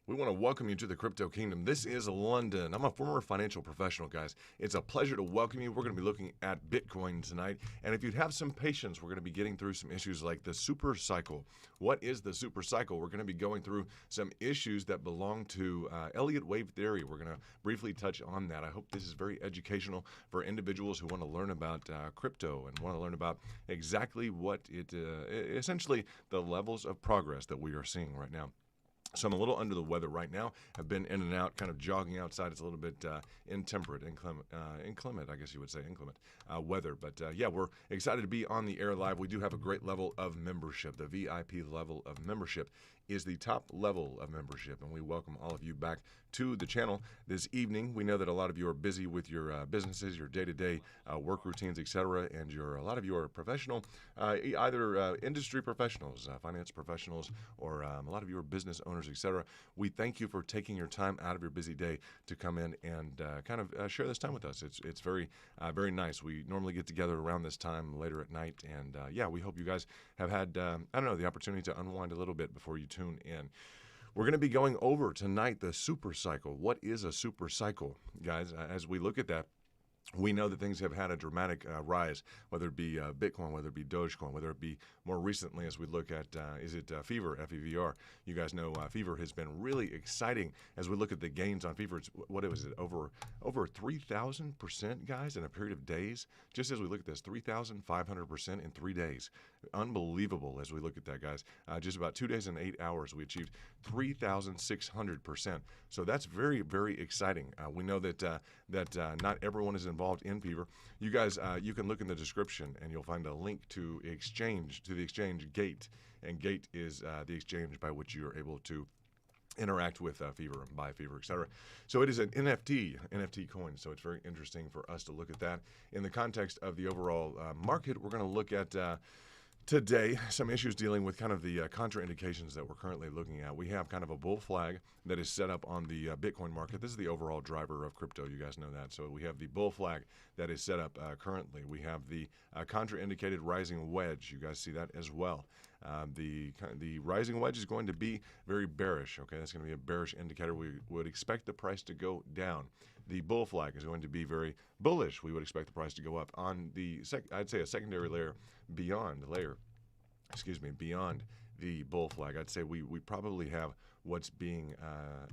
We want to welcome you to the crypto kingdom. This is London. I'm a former financial professional, guys. It's a pleasure to welcome you. We're going to be looking at Bitcoin tonight. And if you'd have some patience, we're going to be getting through some issues like the super cycle. What is the super cycle? We're going to be going through some issues that belong to Elliott wave theory. We're going to briefly touch on that. I hope this is very educational for individuals who want to learn about crypto and want to learn about exactly what it, essentially the levels of progress that we are seeing right now. So I'm a little under the weather right now. I've been in and out, kind of jogging outside. It's a little bit inclement, I guess you would say, inclement weather. But yeah, we're excited to be on the air live. We do have a great level of membership. The VIP level of membership is the top level of membership, and we welcome all of you back to the channel this evening. We know that a lot of you are busy with your businesses, your day-to-day work routines, etc., and a lot of you are professional, either industry professionals, finance professionals, or a lot of you are business owners, etc. We thank you for taking your time out of your busy day to come in and kind of share this time with us. It's very very nice. We normally get together around this time later at night, and yeah, we hope you guys have had I don't know, the opportunity to unwind a little bit before you tune in. We're going to be going over tonight the super cycle. What is a super cycle, guys? As we look at that, we know that things have had a dramatic rise, whether it be Bitcoin, whether it be Dogecoin, whether it be more recently as we look at, is it Fever, F-E-V-R? You guys know Fever has been really exciting as we look at the gains on Fever. It's, what was it, over 3,000%, guys, in a period of days? Just as we look at this, 3,500% in 3 days. Unbelievable as we look at that, guys. Just about 2 days and 8 hours, we achieved 3,600%. So that's very, very exciting. We know that not everyone is involved in Fever. You guys, you can look in the description and you'll find a link to the exchange Gate, and Gate is the exchange by which you're able to interact with Fever and buy Fever, etc. So it is an NFT coin. So it's very interesting for us to look at that in the context of the overall market. We're going to look at today some issues dealing with kind of the contraindications that we're currently looking at. We have kind of a bull flag that is set up on the Bitcoin market. This is the overall driver of crypto. You guys know that. So we have the bull flag that is set up currently. We have the contraindicated rising wedge. You guys see that as well. The rising wedge is going to be very bearish. Okay, that's going to be a bearish indicator. We would expect the price to go down. The bull flag is going to be very bullish. We would expect the price to go up on the I'd say a secondary layer beyond the bull flag. I'd say we probably have what's being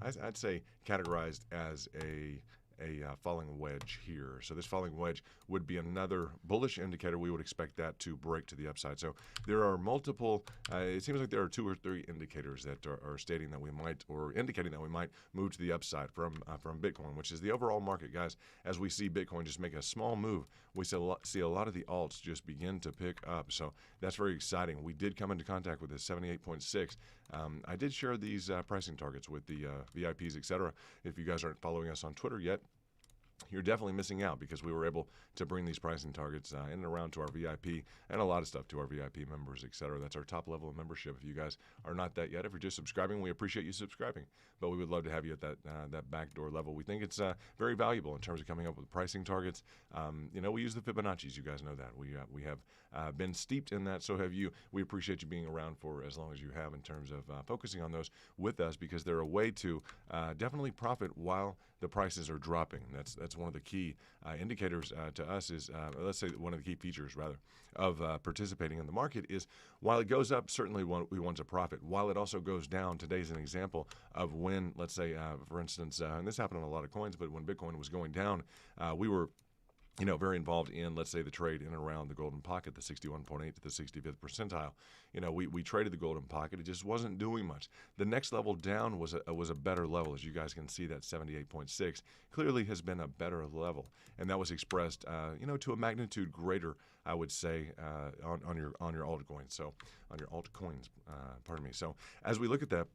I'd say categorized as a falling wedge here. So this falling wedge would be another bullish indicator. We would expect that to break to the upside. So there are multiple, it seems like there are 2 or 3 indicators that are stating that we might, or indicating that we might move to the upside from Bitcoin, which is the overall market, guys. As we see Bitcoin just make a small move, we see a lot of the alts just begin to pick up. So that's very exciting. We did come into contact with this 78.6. I did share these pricing targets with the VIPs, etc. If you guys aren't following us on Twitter yet, you're definitely missing out, because we were able to bring these pricing targets in and around to our VIP, and a lot of stuff to our VIP members, etc. That's our top level of membership. If you guys are not that yet, if you're just subscribing, we appreciate you subscribing, but we would love to have you at that backdoor level. We think it's very valuable in terms of coming up with pricing targets. You know, we use the Fibonacci's. You guys know that. We have been steeped in that. So have you. We appreciate you being around for as long as you have in terms of focusing on those with us, because they're a way to definitely profit while the prices are dropping. That's one of the key indicators to us is, let's say one of the key features rather of participating in the market is, while it goes up, certainly we want to profit. While it also goes down, today's an example of when, let's say, for instance, and this happened on a lot of coins, but when Bitcoin was going down, we were very involved in, let's say, the trade in and around the golden pocket, the 61.8 to the 65th percentile. We traded the golden pocket. It just wasn't doing much. The next level down was a better level. As you guys can see, that 78.6 clearly has been a better level, and that was expressed, to a magnitude greater, I would say, on your altcoins. So on your altcoins, pardon me. So as we look at that,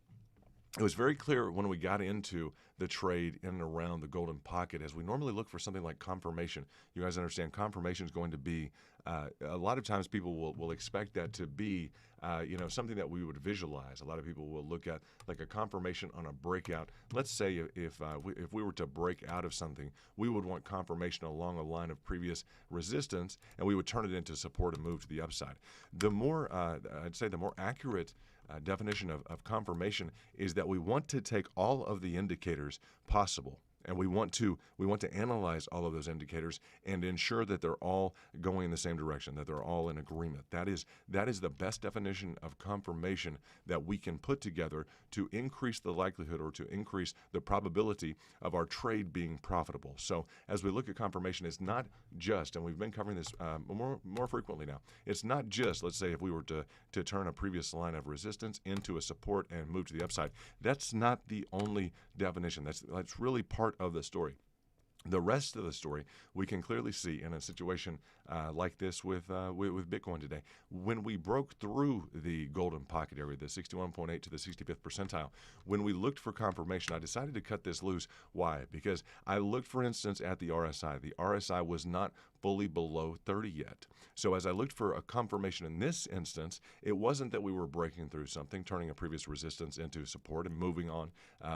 it was very clear when we got into the trade in and around the golden pocket, as we normally look for something like confirmation. You guys understand confirmation is going to be, a lot of times people will expect that to be, something that we would visualize. A lot of people will look at like a confirmation on a breakout. Let's say if we were to break out of something, we would want confirmation along a line of previous resistance, and we would turn it into support and move to the upside. The more, I'd say the more accurate definition of confirmation is that we want to take all of the indicators possible. And we want to analyze all of those indicators and ensure that they're all going in the same direction, that they're all in agreement. That is the best definition of confirmation that we can put together to increase the likelihood or to increase the probability of our trade being profitable. So as we look at confirmation, it's not just, and we've been covering this more frequently now, it's not just, let's say, if we were to turn a previous line of resistance into a support and move to the upside. That's not the only definition. That's really part of the story. The rest of the story we can clearly see in a situation like this with Bitcoin today. When we broke through the golden pocket area, the 61.8 to the 65th percentile, when we looked for confirmation, I decided to cut this loose. Why? Because I looked, for instance, at the RSI. The RSI was not fully below 30 yet. So as I looked for a confirmation in this instance, it wasn't that we were breaking through something, turning a previous resistance into support and moving on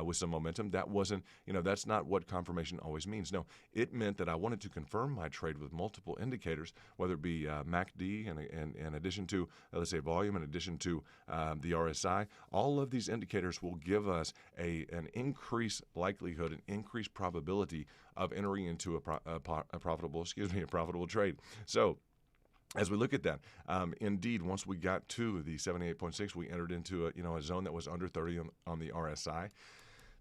with some momentum. That wasn't, that's not what confirmation always means. No, it meant that I wanted to confirm my trade with multiple indicators, whether it be MACD in addition to, let's say, volume, in addition to the RSI. All of these indicators will give us an increased likelihood, an increased probability of entering into a profitable trade. So as we look at that, indeed, once we got to the 78.6, we entered into a zone that was under 30 on the RSI.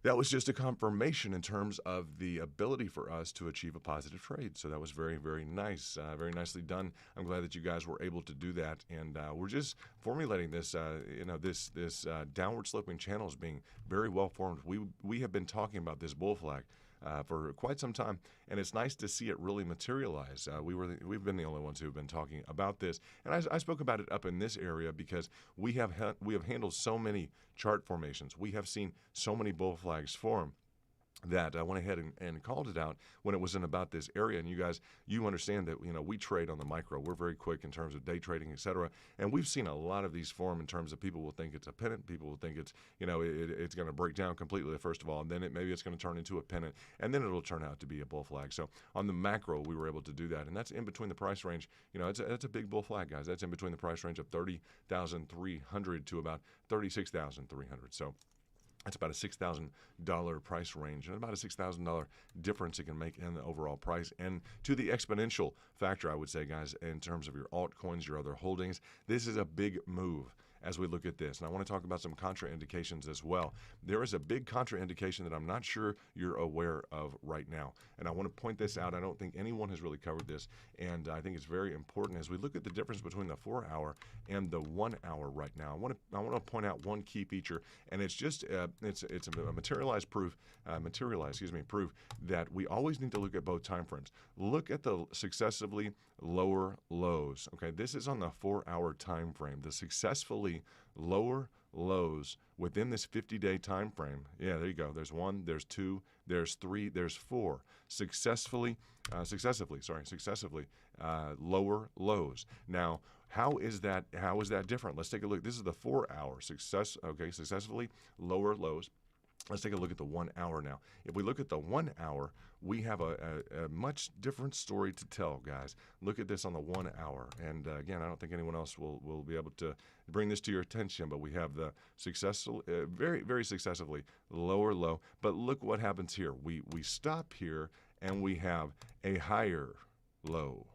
That was just a confirmation in terms of the ability for us to achieve a positive trade. So that was very, very nice, very nicely done. I'm glad that you guys were able to do that, and we're just formulating this, this downward sloping channel is being very well formed. We have been talking about this bull flag for quite some time, and it's nice to see it really materialize. We've been the only ones who have been talking about this, and I spoke about it up in this area because we have handled so many chart formations. We have seen so many bull flags form that I went ahead and called it out when it was in about this area. And you guys, you understand that, we trade on the micro. We're very quick in terms of day trading, et cetera. And we've seen a lot of these form in terms of people will think it's a pennant. People will think it's, it's going to break down completely, first of all, and then maybe it's going to turn into a pennant, and then it'll turn out to be a bull flag. So on the macro, we were able to do that. And that's in between the price range. It's a big bull flag, guys. That's in between the price range of 30,300 to about 36,300. So that's about a $6,000 price range and about a $6,000 difference it can make in the overall price. And to the exponential factor, I would say, guys, in terms of your altcoins, your other holdings, this is a big move as we look at this. And I want to talk about some contraindications as well. There is a big contraindication that I'm not sure you're aware of right now. And I want to point this out. I don't think anyone has really covered this. And I think it's very important as we look at the difference between the 4-hour and the 1 hour right now. I want to point out one key feature, and it's just it's a materialized proof that we always need to look at both time frames. Look at the successively lower lows. Okay, this is on the 4-hour time frame. The successfully lower lows within this 50-day time frame. Yeah, there you go. There's 1, there's 2, there's 3, there's 4. Successively lower lows. Now, how is that different? Let's take a look. This is the 4-hour successfully lower lows. Let's take a look at the 1 hour now. If we look at the 1 hour, we have a much different story to tell, guys. Look at this on the 1 hour. And again, I don't think anyone else will be able to bring this to your attention, but we have the successful, very, very successively lower low. But look what happens here. We stop here and we have a higher low.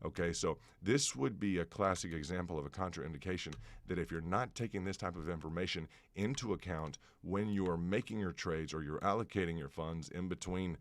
Okay, so this would be a classic example of a contraindication that if you're not taking this type of information into account when you're making your trades or you're allocating your funds in between,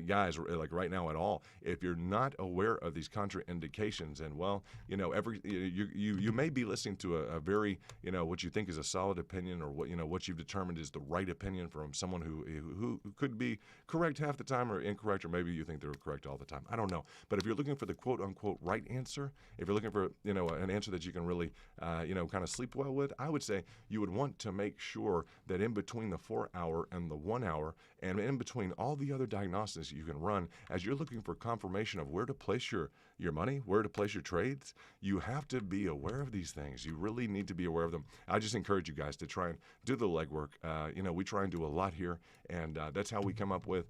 guys, like right now at all, if you're not aware of these contraindications, and well, you may be listening to a very, what you think is a solid opinion, or what you've determined is the right opinion from someone who could be correct half the time or incorrect, or maybe you think they're correct all the time. I don't know. But if you're looking for the quote unquote right answer, if you're looking for an answer that you can really kind of sleep well with, I would say you would want to make sure that in between the 4-hour and the 1 hour, and in between all the other diagnostics you can run as you're looking for confirmation of where to place your money, where to place your trades, you have to be aware of these things. You really need to be aware of them. I just encourage you guys to try and do the legwork. We try and do a lot here, and that's how we come up with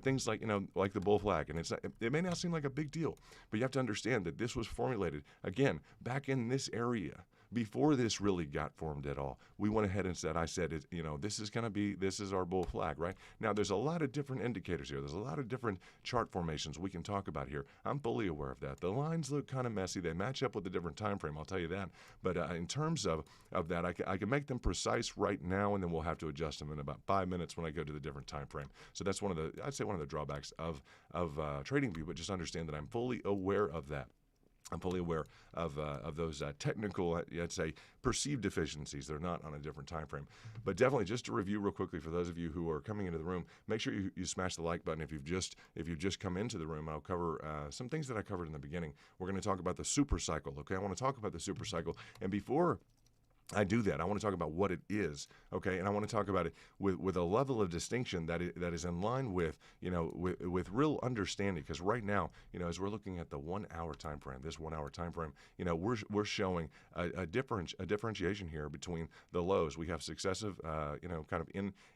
things like like the bull flag. And it may not seem like a big deal, but you have to understand that this was formulated again back in this area before this really got formed at all, we went ahead and said, this is our bull flag, right? Now, there's a lot of different indicators here. There's a lot of different chart formations we can talk about here. I'm fully aware of that. The lines look kind of messy. They match up with a different time frame, I'll tell you that. But in terms of that, I can make them precise right now, and then we'll have to adjust them in about 5 minutes when I go to the different time frame. So that's one of the drawbacks of TradingView, but just understand that I'm fully aware of that. I'm fully aware of those technical, I'd say, perceived deficiencies. They're not on a different time frame. But definitely, just to review real quickly for those of you who are coming into the room, make sure you smash the like button if you've just come into the room. I'll cover some things that I covered in the beginning. We're going to talk about the super cycle. Okay, I want to talk about the super cycle, and before I do that, I want to talk about what it is, okay, and I want to talk about it with a level of distinction that is in line with with real understanding. Because right now, as we're looking at the 1 hour time frame, this 1 hour time frame, we're showing a differentiation here between the lows. We have successive, kind of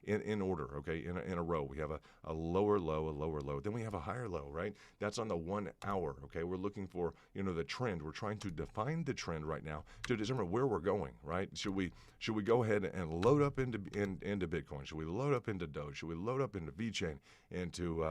in order, okay, in a row. We have a lower low, a lower low, then we have a higher low, right? That's on the 1 hour, okay. We're looking for the trend. We're trying to define the trend right now to determine where we're going, right? Should we go ahead and load up into Bitcoin? Should we load up into Doge? Should we load up into VeChain? Into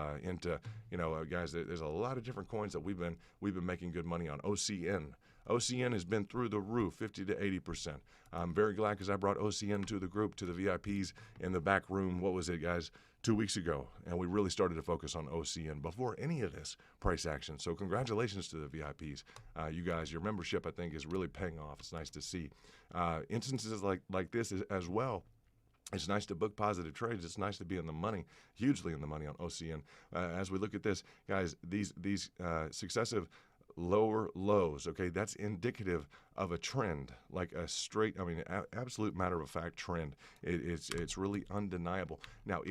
guys, there's a lot of different coins that we've been making good money on. OCN. OCN has been through the roof, 50 to 80%. I'm very glad because I brought OCN to the group, to the VIPs in the back room. What was it, guys? 2 weeks ago, and we really started to focus on OCN before any of this price action. So congratulations to the VIPs. You guys, your membership, I think, is really paying off. It's nice to see. Instances like this as well. It's nice to book positive trades. It's nice to be in the money, hugely in the money on OCN. As we look at this, guys, these successive lower lows, okay, that's indicative of a trend, like a straight, absolute matter of fact trend. It's really undeniable. Now,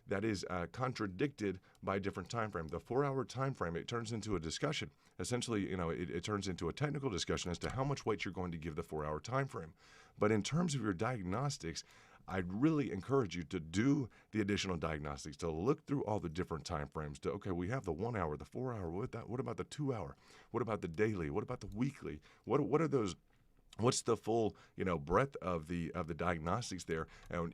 that is contradicted by a different time frame. The 4 hour time frame, it turns into a discussion. Essentially, it turns into a technical discussion as to how much weight you're going to give the 4 hour time frame. But in terms of your diagnostics, I'd really encourage you to do the additional diagnostics, to look through all the different time frames. Okay, we have the 1 hour, the 4 hour. What about the 2 hour? What about the daily? What about the weekly? What are those? What's the full breadth of the diagnostics there? And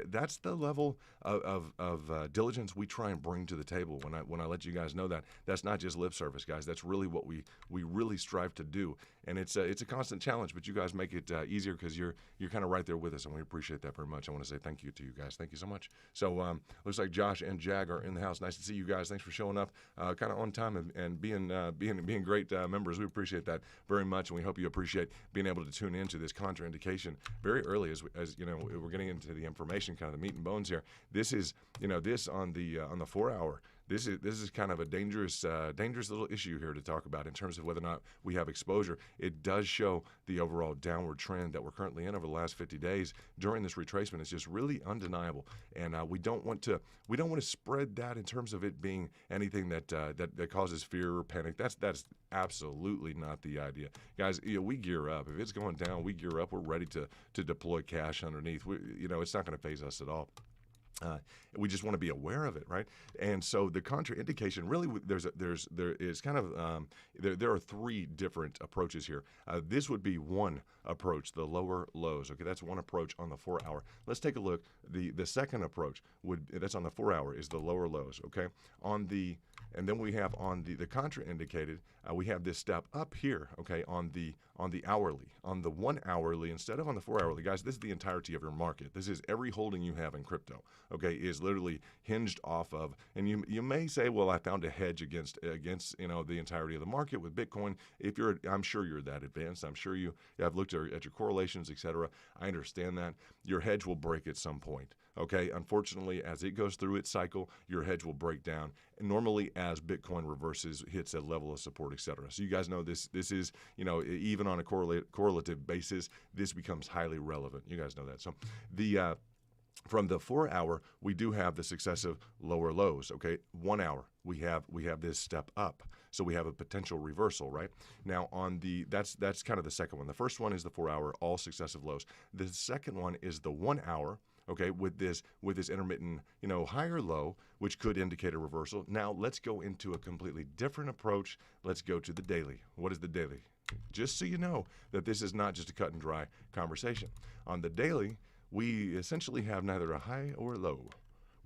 that's the level of diligence we try and bring to the table. When I let you guys know that, that's not just lip service, guys. That's really what we really strive to do. And it's a constant challenge, but you guys make it easier because you're kind of right there with us, and we appreciate that very much. I want to say thank you to you guys. Thank you so much. So looks like Josh and Jag are in the house. Nice to see you guys. Thanks for showing up, kind of on time and being great members. We appreciate that very much, and we hope you appreciate being able to tune into this contraindication very early as we're getting into the information, kind of the meat and bones here. This is this on the 4 hour. This is kind of a dangerous little issue here to talk about in terms of whether or not we have exposure. It does show the overall downward trend that we're currently in over the last 50 days during this retracement. It's just really undeniable, and we don't want to spread that in terms of it being anything that causes fear or panic. That's absolutely not the idea, guys. We gear up. If it's going down, we gear up. We're ready to deploy cash underneath. It's not going to phase us at all. We just want to be aware of it, right? And so the contraindication, really, there are three different approaches here. This would be one approach, the lower lows. Okay, that's one approach on the 4 hour. Let's take a look. The second approach that's on the 4 hour is the lower lows. Okay, and then we have on the contraindicated, we have this step up here. Okay, on the hourly, on the 1 hourly instead of on the 4 hourly, guys. This is the entirety of your market. This is every holding you have in crypto. Okay, is literally hinged off of, and you may say, well, I found a hedge against the entirety of the market with Bitcoin. I'm sure you're that advanced. I'm sure I've looked at your correlations, etc. I understand that your hedge will break at some point. Okay, unfortunately, as it goes through its cycle, your hedge will break down. And normally, as Bitcoin reverses, hits a level of support, etc. So you guys know this is even on a correlative basis, this becomes highly relevant. You guys know that. So from the 4 hour, we do have the successive lower lows. Okay, 1 hour, we have this step up. So we have a potential reversal, right? Now that's kind of the second one. The first one is the 4 hour, all successive lows. The second one is the 1 hour. Okay, with this intermittent, higher low, which could indicate a reversal. Now let's go into a completely different approach. Let's go to the daily. What is the daily? Just so you know that this is not just a cut and dry conversation. On the daily, we essentially have neither a high or a low.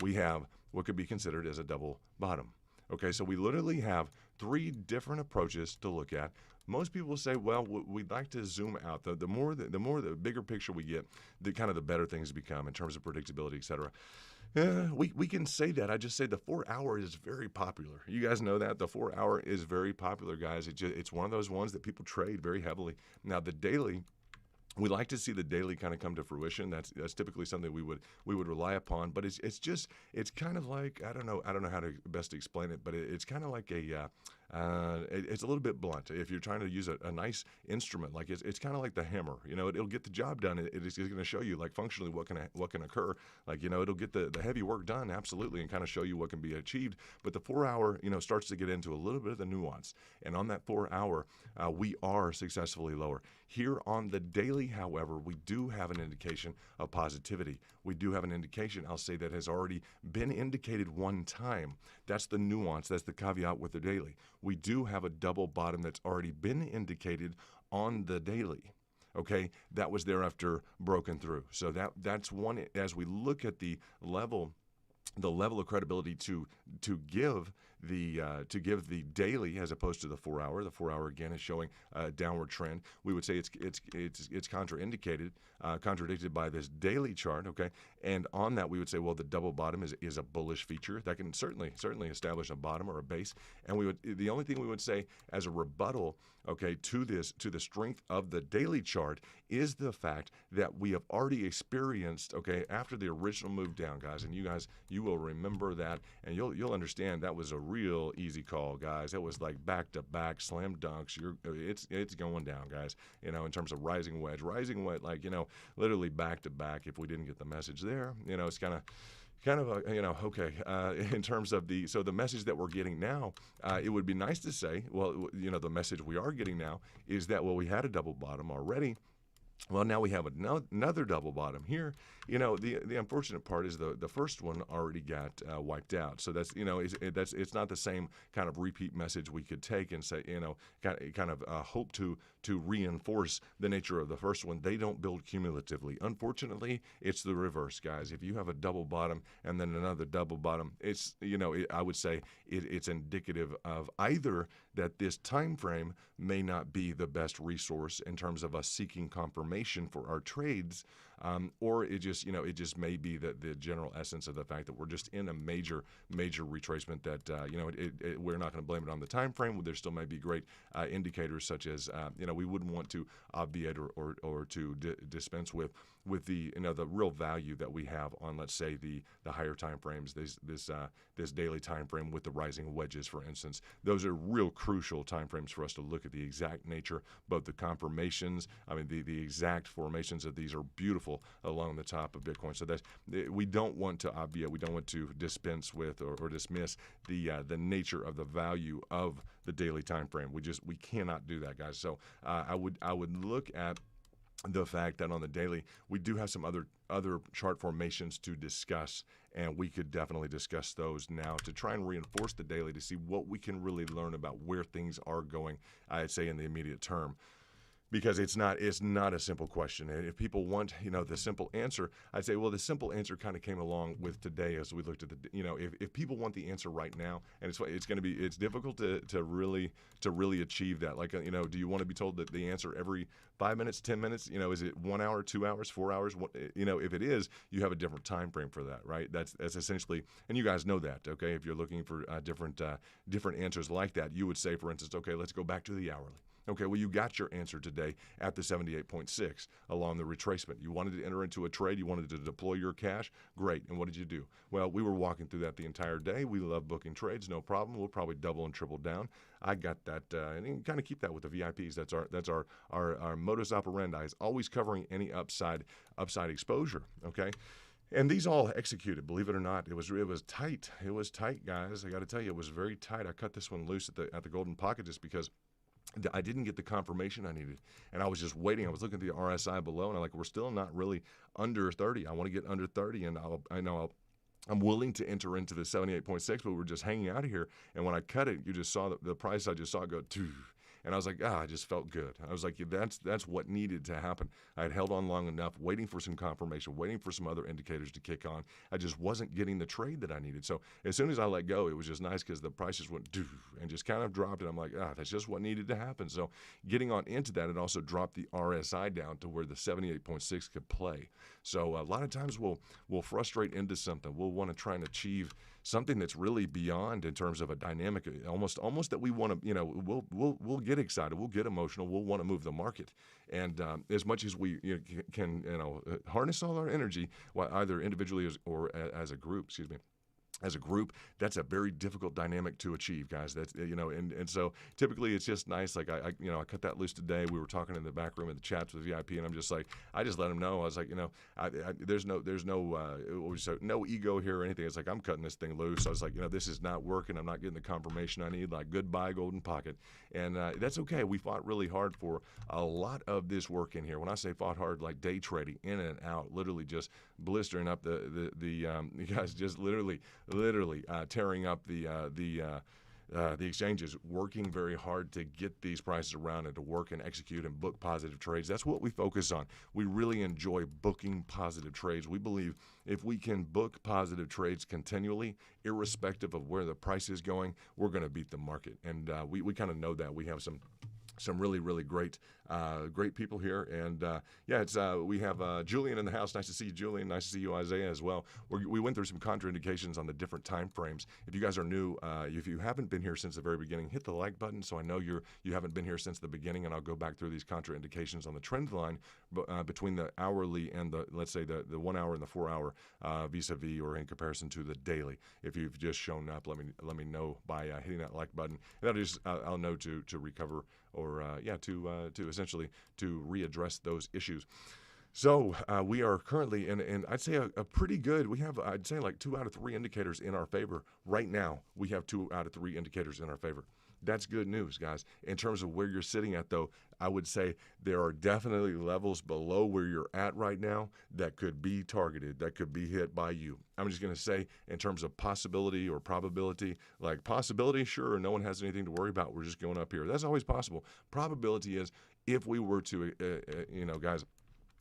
We have what could be considered as a double bottom. Okay, so we literally have three different approaches to look at. Most people say, well, we'd like to zoom out. The bigger picture we get, the kind of the better things become in terms of predictability, et cetera. We can say that. I just say the 4 hour is very popular. You guys know that the 4 hour is very popular, guys. It's one of those ones that people trade very heavily. Now the daily, we like to see the daily kind of come to fruition. That's typically something we would rely upon. But it's kind of like I don't know how to best explain it, but it's kind of like it's a little bit blunt. If you're trying to use a nice instrument, like it's kind of like the hammer. It'll get the job done. It is going to show you like functionally what can occur. Like it'll get the heavy work done absolutely, and kind of show you what can be achieved. But the 4 hour starts to get into a little bit of the nuance. And on that 4 hour, we are successfully lower. Here on the daily, however, we do have an indication of positivity. We do have an indication, I'll say, that has already been indicated one time. That's the nuance. That's the caveat with the daily. We do have a double bottom that's already been indicated on the daily. Okay, that was thereafter broken through. So that's one. As we look at the level of credibility to give the daily as opposed to the 4 hour. The 4 hour again is showing a downward trend. We would say it's contradicted by this daily chart. Okay, and on that we would say, well, the double bottom is a bullish feature that can certainly establish a bottom or a base. And the only thing we would say as a rebuttal, okay, to the strength of the daily chart is the fact that we have already experienced, okay, after the original move down, guys, and you will remember that, and you'll understand that was a real easy call, guys. That was like back to back slam dunks. It's going down, guys. In terms of rising wedge, like literally back to back. If we didn't get the message there, it's kind of okay. In terms of the message that we're getting now, it would be nice to say, well, the message we are getting now is that, well, we had a double bottom already. Well, now we have another double bottom here. The unfortunate part is the first one already got wiped out. So that's it's not the same kind of repeat message we could take and say kind of hope to reinforce the nature of the first one. They don't build cumulatively. Unfortunately, it's the reverse, guys. If you have a double bottom and then another double bottom, it's I would say it's indicative of either that this time frame may not be the best resource in terms of us seeking confirmation for our trades, or it just may be that the general essence of the fact that we're just in a major retracement that we're not going to blame it on the time frame. There still may be great indicators such as we wouldn't want to obviate or to dispense with the the real value that we have on, let's say, the higher time frames, this daily time frame with the rising wedges, for instance. Those are real crucial time frames for us to look at the exact nature, both the confirmations. I mean, the exact formations of these are beautiful along the top of Bitcoin. So we don't want to obviate, we don't want to dispense with or dismiss the nature of the value of the daily time frame. We cannot do that, guys. So I would look at the fact that on the daily we do have some other chart formations to discuss, and we could definitely discuss those now to try and reinforce the daily to see what we can really learn about where things are going, I'd say, in the immediate term. Because it's not a simple question. And if people want, the simple answer, I'd say, well, the simple answer kind of came along with today as we looked at if people want the answer right now, and it's difficult to really achieve that. Like, do you want to be told that the answer every 5 minutes, 10 minutes? Is it 1 hour, 2 hours, 4 hours? If it is, you have a different time frame for that, right? That's essentially, and you guys know that, okay? If you're looking for different answers like that, you would say, for instance, okay, let's go back to the hourly. Okay, well, you got your answer today at the 78.6 along the retracement. You wanted to enter into a trade. You wanted to deploy your cash. Great. And what did you do? Well, we were walking through that the entire day. We love booking trades. No problem. We'll probably double and triple down. I got that. And you can kind of keep that with the VIPs. That's our modus operandi, is always covering any upside exposure. Okay. And these all executed, believe it or not. It was tight. It was tight, guys. I got to tell you, it was very tight. I cut this one loose at the golden pocket just because I didn't get the confirmation I needed, and I was just waiting. I was looking at the RSI below, and we're still not really under 30. I want to get under 30, and I'm willing to enter into the 78.6, but we're just hanging out of here. And when I cut it, you just saw the price. I just saw it go, And I was like, I just felt good. I was like, yeah, that's what needed to happen. I had held on long enough, waiting for some confirmation, waiting for some other indicators to kick on. I just wasn't getting the trade that I needed. So as soon as I let go, it was just nice because the prices went doo and just kind of dropped. And I'm like, that's just what needed to happen. So getting on into that, it also dropped the RSI down to where the 78.6 could play. So a lot of times we'll frustrate into something. We'll want to try and achieve something that's really beyond in terms of a dynamic, almost that we want to, we'll get excited, we'll get emotional, we'll want to move the market. And as much as we can harness all our energy, either individually or as a group, as a group, that's a very difficult dynamic to achieve, guys. That's and so typically it's just nice. Like I cut that loose today. We were talking in the back room in the chats with VIP, and I'm just like, I just let him know. I was like, there's no ego here or anything. It's like I'm cutting this thing loose. I was like, this is not working. I'm not getting the confirmation I need. Like goodbye, golden pocket, and that's okay. We fought really hard for a lot of this work in here. When I say fought hard, like day trading, in and out, literally just blistering up the you guys just literally tearing up the exchanges, working very hard to get these prices around and to work and execute and book positive trades. That's what we focus on. We really enjoy booking positive trades. We believe if we can book positive trades continually, irrespective of where the price is going, we're going to beat the market. And we kind of know that. We have some really, really great people here. And we have Julian in the house. Nice to see you, Julian. Nice to see you, Isaiah, as well. We went through some contraindications on the different time frames. If you guys are new, if you haven't been here since the very beginning, hit the like button so I know you haven't been here since the beginning, and I'll go back through these contraindications on the trend line between the hourly and let's say the 1 hour and the 4 hour vis-a-vis or in comparison to the daily. If you've just shown up, let me know by hitting that like button. And that'll just I'll know to recover or to essentially to readdress those issues. So we are currently in I'd say a pretty good. We have I'd say like 2 out of 3 indicators in our favor right now. We have 2 out of 3 indicators in our favor. That's good news, guys. In terms of where you're sitting at, though, I would say there are definitely levels below where you're at right now that could be targeted, that could be hit by you. I'm just going to say in terms of possibility or probability, like possibility, sure, no one has anything to worry about. We're just going up here. That's always possible. Probability is if we were to, guys,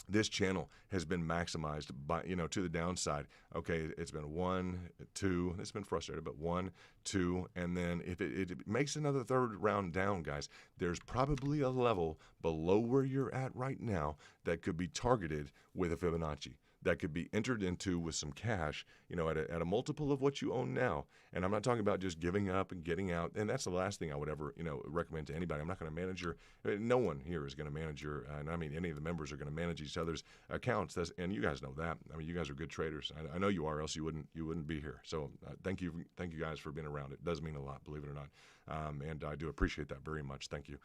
this channel has been maximized by, to the downside. Okay, it's been 1, 2. It's been frustrated, but 1, 2, and then if it makes another third round down, guys, there's probably a level below where you're at right now that could be targeted with a Fibonacci. That could be entered into with some cash, at a multiple of what you own now. And I'm not talking about just giving up and getting out. And that's the last thing I would ever, recommend to anybody. I'm not going to manage no one here is going to manage and I mean, any of the members are going to manage each other's accounts. And you guys know that. I mean, you guys are good traders. I know you are, else you wouldn't be here. So thank you guys for being around. It does mean a lot, believe it or not. And I do appreciate that very much. Thank you.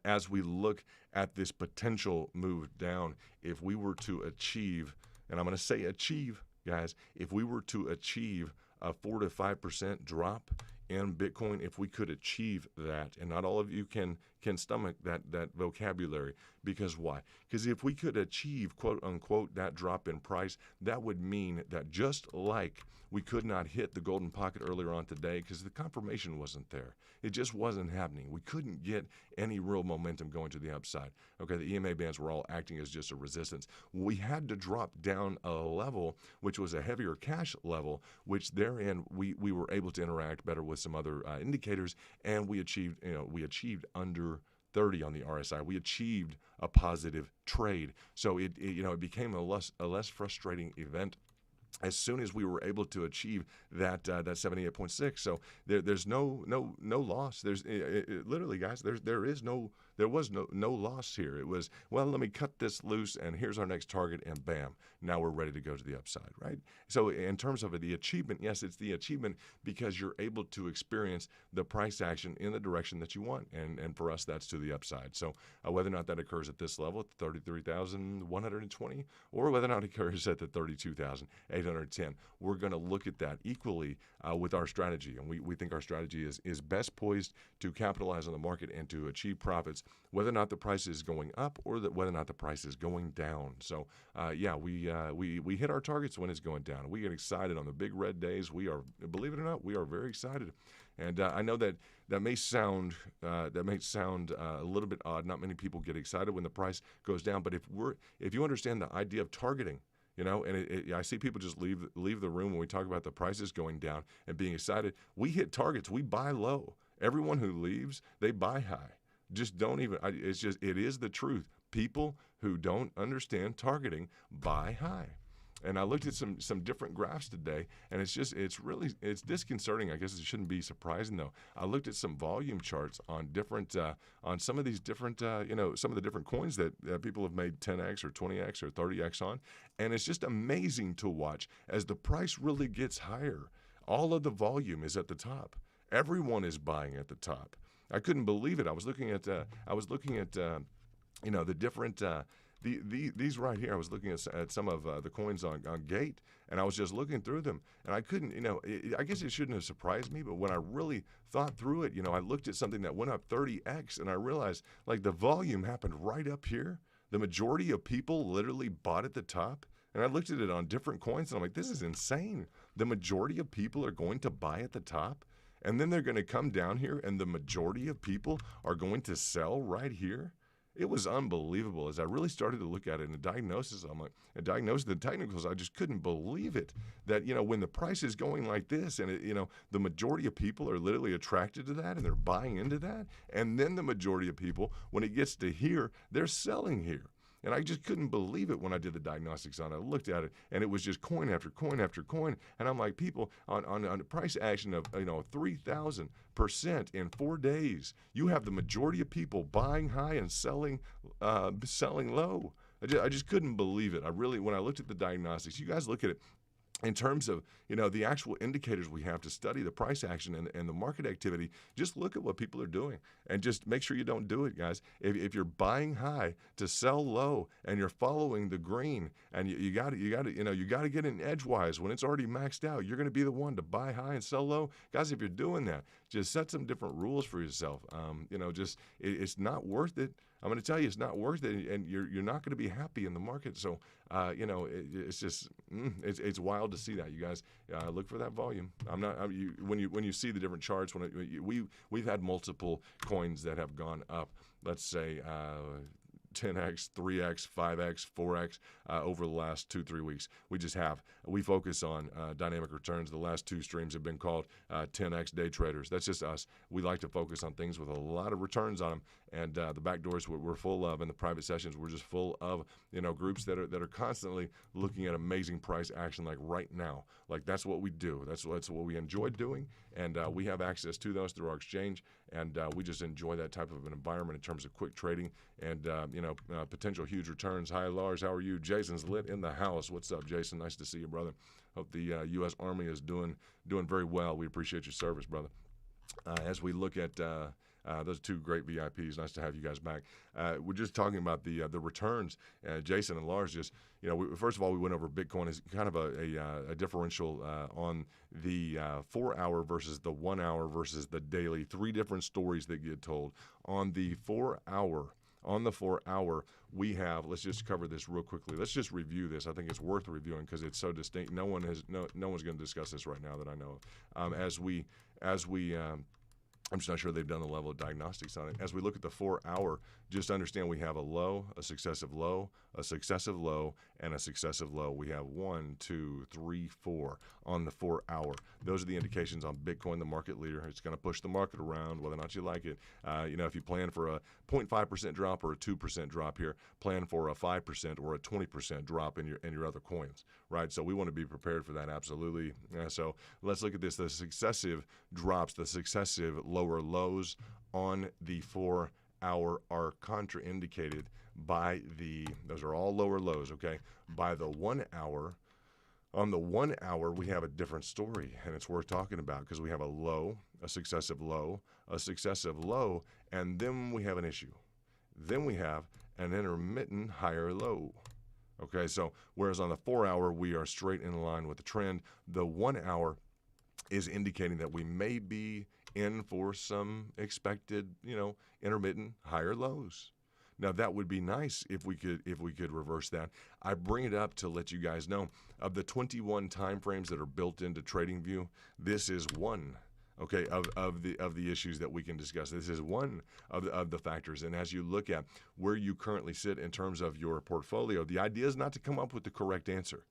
As we look at this potential move down, if we were to achieve, and I'm going to say achieve, guys, if we were to achieve a 4 to 5% drop in Bitcoin, if we could achieve that, and not all of you can stomach that vocabulary, because why? Because if we could achieve, quote unquote, that drop in price, that would mean that just like we could not hit the golden pocket earlier on today because the confirmation wasn't there. It just wasn't happening. We couldn't get any real momentum going to the upside. Okay, the EMA bands were all acting as just a resistance. We had to drop down a level, which was a heavier cash level, which therein we were able to interact better with some other indicators, and we achieved under 30 on the RSI. We achieved a positive trade. So it became a less frustrating event as soon as we were able to achieve that 78.6. So there's no loss. There's literally, guys, there was no loss here. It was, well, let me cut this loose, and here's our next target, and bam, now we're ready to go to the upside, right? So in terms of the achievement, yes, it's the achievement because you're able to experience the price action in the direction that you want, and for us, that's to the upside. So whether or not that occurs at this level, at 33,120, or whether or not it occurs at the 32,810, we're going to look at that equally with our strategy, and we think our strategy is best poised to capitalize on the market and to achieve profits, whether or not the price is going up or whether or not the price is going down. So we hit our targets when it's going down. We get excited on the big red days. We are, believe it or not, we are very excited. And I know that may sound a little bit odd. Not many people get excited when the price goes down, but if you understand the idea of targeting, and I see people just leave the room when we talk about the prices going down and being excited. We hit targets. We buy low. Everyone who leaves, they buy high. Just don't even. It is the truth. People who don't understand targeting buy high. And I looked at some different graphs today, and it's disconcerting. I guess it shouldn't be surprising though. I looked at some volume charts on on some of these different some of the different coins that people have made 10x or 20x or 30x on, and it's just amazing to watch as the price really gets higher. All of the volume is at the top. Everyone is buying at the top. I couldn't believe it. I was looking at the different. These right here, I was looking at some of the coins on Gate, and I was just looking through them, and I couldn't, I guess it shouldn't have surprised me, but when I really thought through it, I looked at something that went up 30x, and I realized, like, the volume happened right up here. The majority of people literally bought at the top, and I looked at it on different coins, and I'm like, this is insane. The majority of people are going to buy at the top, and then they're going to come down here, and the majority of people are going to sell right here. It was unbelievable. As I really started to look at it in the diagnosis, the technicals, I just couldn't believe it. That, when the price is going like this and, the majority of people are literally attracted to that and they're buying into that. And then the majority of people, when it gets to here, they're selling here. And I just couldn't believe it when I did the diagnostics on it. I looked at it, and it was just coin after coin after coin. And I'm like, people, on a price action of 3,000% in 4 days, you have the majority of people buying high and selling low. I just couldn't believe it. When I looked at the diagnostics, you guys look at it. In terms of, the actual indicators we have to study the price action and the market activity, just look at what people are doing and just make sure you don't do it, guys. If you're buying high to sell low and you're following the green and you got to get in edgewise when it's already maxed out, you're going to be the one to buy high and sell low. Guys, if you're doing that, just set some different rules for yourself. It's not worth it. I'm going to tell you, it's not worth it, and you're not going to be happy in the market. So, it's just it's wild to see that, you guys. Look for that volume. When you see the different charts. We've had multiple coins that have gone up. Let's say 10x, 3x, 5x, 4x over the last 2-3 weeks. We focus on dynamic returns. The last two streams have been called 10x day traders. That's just us. We like to focus on things with a lot of returns on them, and the back doors we're full of, and the private sessions we're just full of. Groups that are constantly looking at amazing price action, like right now. Like, that's what we do. That's what we enjoy doing, and we have access to those through our exchange, and we just enjoy that type of an environment in terms of quick trading and potential huge returns. Hi, Lars. How are you? Jason's lit in the house. What's up, Jason? Nice to see you, brother. Hope the U.S. Army is doing very well. We appreciate your service, brother. As we look at those two great VIPs, nice to have you guys back. We're just talking about the returns. Jason and Lars just, first of all, we went over Bitcoin as kind of a differential on the 4 hour versus the 1 hour versus the daily. 3 different stories that get told on the 4 hour. On the 4 hour, we have, let's just cover this real quickly. Let's just review this. I think it's worth reviewing because it's so distinct. No one's going to discuss this right now that I know of. As we I'm just not sure they've done the level of diagnostics on it. As we look at the 4 hour, just understand we have a low, a successive low, a successive low, and a successive low. We have 1, 2, 3, 4 on the 4 hour. Those are the indications on Bitcoin, the market leader. It's going to push the market around, whether or not you like it. If you plan for a 0.5% drop or a 2% drop here, plan for a 5% or a 20% drop in your other coins, right? So we want to be prepared for that, absolutely. So let's look at this. The successive drops, the successive lower lows on the 4 hour are contraindicated by those are all lower lows, okay? By the 1 hour, on the 1 hour, we have a different story, and it's worth talking about because we have a low, a successive low, and then we have an issue. Then we have an intermittent higher low. Okay, so whereas on the 4 hour, we are straight in line with the trend, the 1 hour is indicating that we may be in for some expected, intermittent higher lows. Now that would be nice if we could reverse that. I bring it up to let you guys know of the 21 time frames that are built into TradingView. This is one okay, of the issues that we can discuss. This is one of the factors. And as you look at where you currently sit in terms of your portfolio, the idea is not to come up with the correct answer.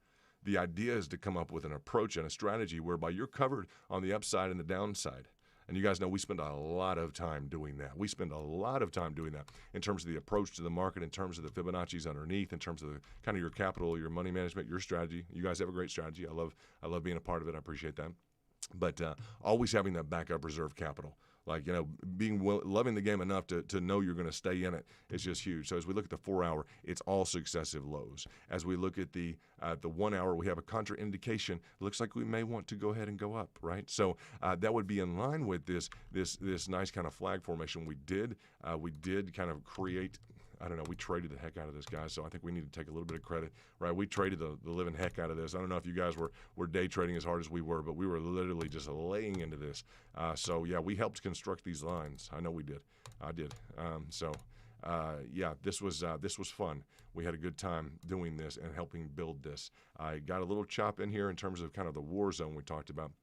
The idea is to come up with an approach and a strategy whereby you're covered on the upside and the downside. And you guys know we spend a lot of time doing that. We spend a lot of time doing that in terms of the approach to the market, in terms of the Fibonacci's underneath, in terms of the kind of your capital, your money management, your strategy. You guys have a great strategy. I love being a part of it. I appreciate that. But always having that backup reserve capital. Like, loving the game enough to know you're going to stay in it is just huge. So as we look at the 4 hour, it's all successive lows. As we look at the 1 hour, we have a contraindication. It looks like we may want to go ahead and go up, right? So that would be in line with this nice kind of flag formation we did. We did kind of create. I don't know, we traded the heck out of this, guys, so I think we need to take a little bit of credit, right? We traded the living heck out of this. I don't know if you guys were day trading as hard as we were, but we were literally just laying into this. So, yeah, we helped construct these lines. I know we did. I did. Yeah, this was fun. We had a good time doing this and helping build this. I got a little chop in here in terms of kind of the war zone we talked about.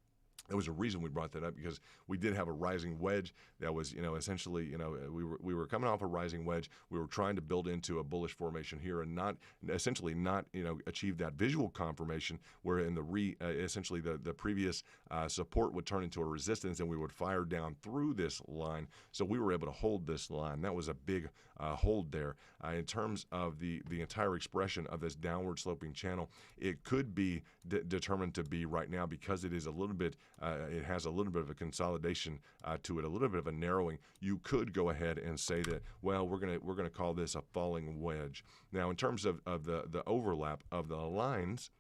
There was a reason we brought that up, because we did have a rising wedge that was, essentially, we were coming off a rising wedge. We were trying to build into a bullish formation here and not achieve that visual confirmation where in essentially the previous support would turn into a resistance and we would fire down through this line. So we were able to hold this line. That was a big hold there. In terms of the entire expression of this downward sloping channel, it could be determined to be right now, because it is a little bit it has a little bit of a consolidation to it, a little bit of a narrowing. You could go ahead and say that, well, we're gonna call this a falling wedge. Now, in terms of the overlap of the lines,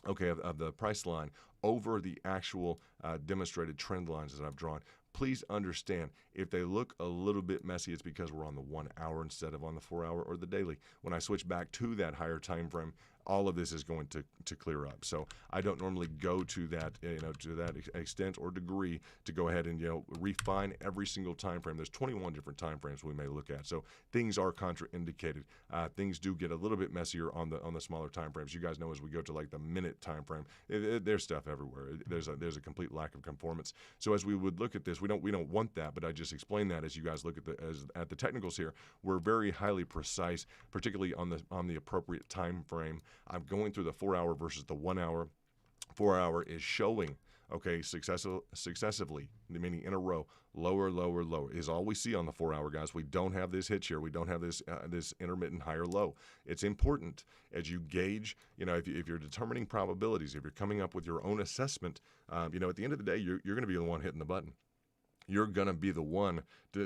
okay, of the price line over the actual demonstrated trend lines that I've drawn, please understand, if they look a little bit messy, it's because we're on the 1 hour instead of on the 4 hour or the daily. When I switch back to that higher time frame, all of this is going to clear up. So I don't normally go to that, to that extent or degree to go ahead and, refine every single time frame. There's 21 different time frames we may look at. So things are contraindicated. Things do get a little bit messier on the smaller time frames. You guys know, as we go to like the minute time frame, there's stuff everywhere. There's a complete lack of conformance. So as we would look at this, we don't want that, but I just explained that as you guys look at the technicals here, we're very highly precise, particularly on the appropriate time frame. I'm going through the 4 hour versus the 1 hour. 4 hour is showing, okay, successively, meaning in a row, lower, lower, lower is all we see on the 4 hour, guys. We don't have this hitch here. We don't have this intermittent higher low. It's important as you gauge, if you're determining probabilities, if you're coming up with your own assessment, at the end of the day, you're going to be the one hitting the button. You're going to be the one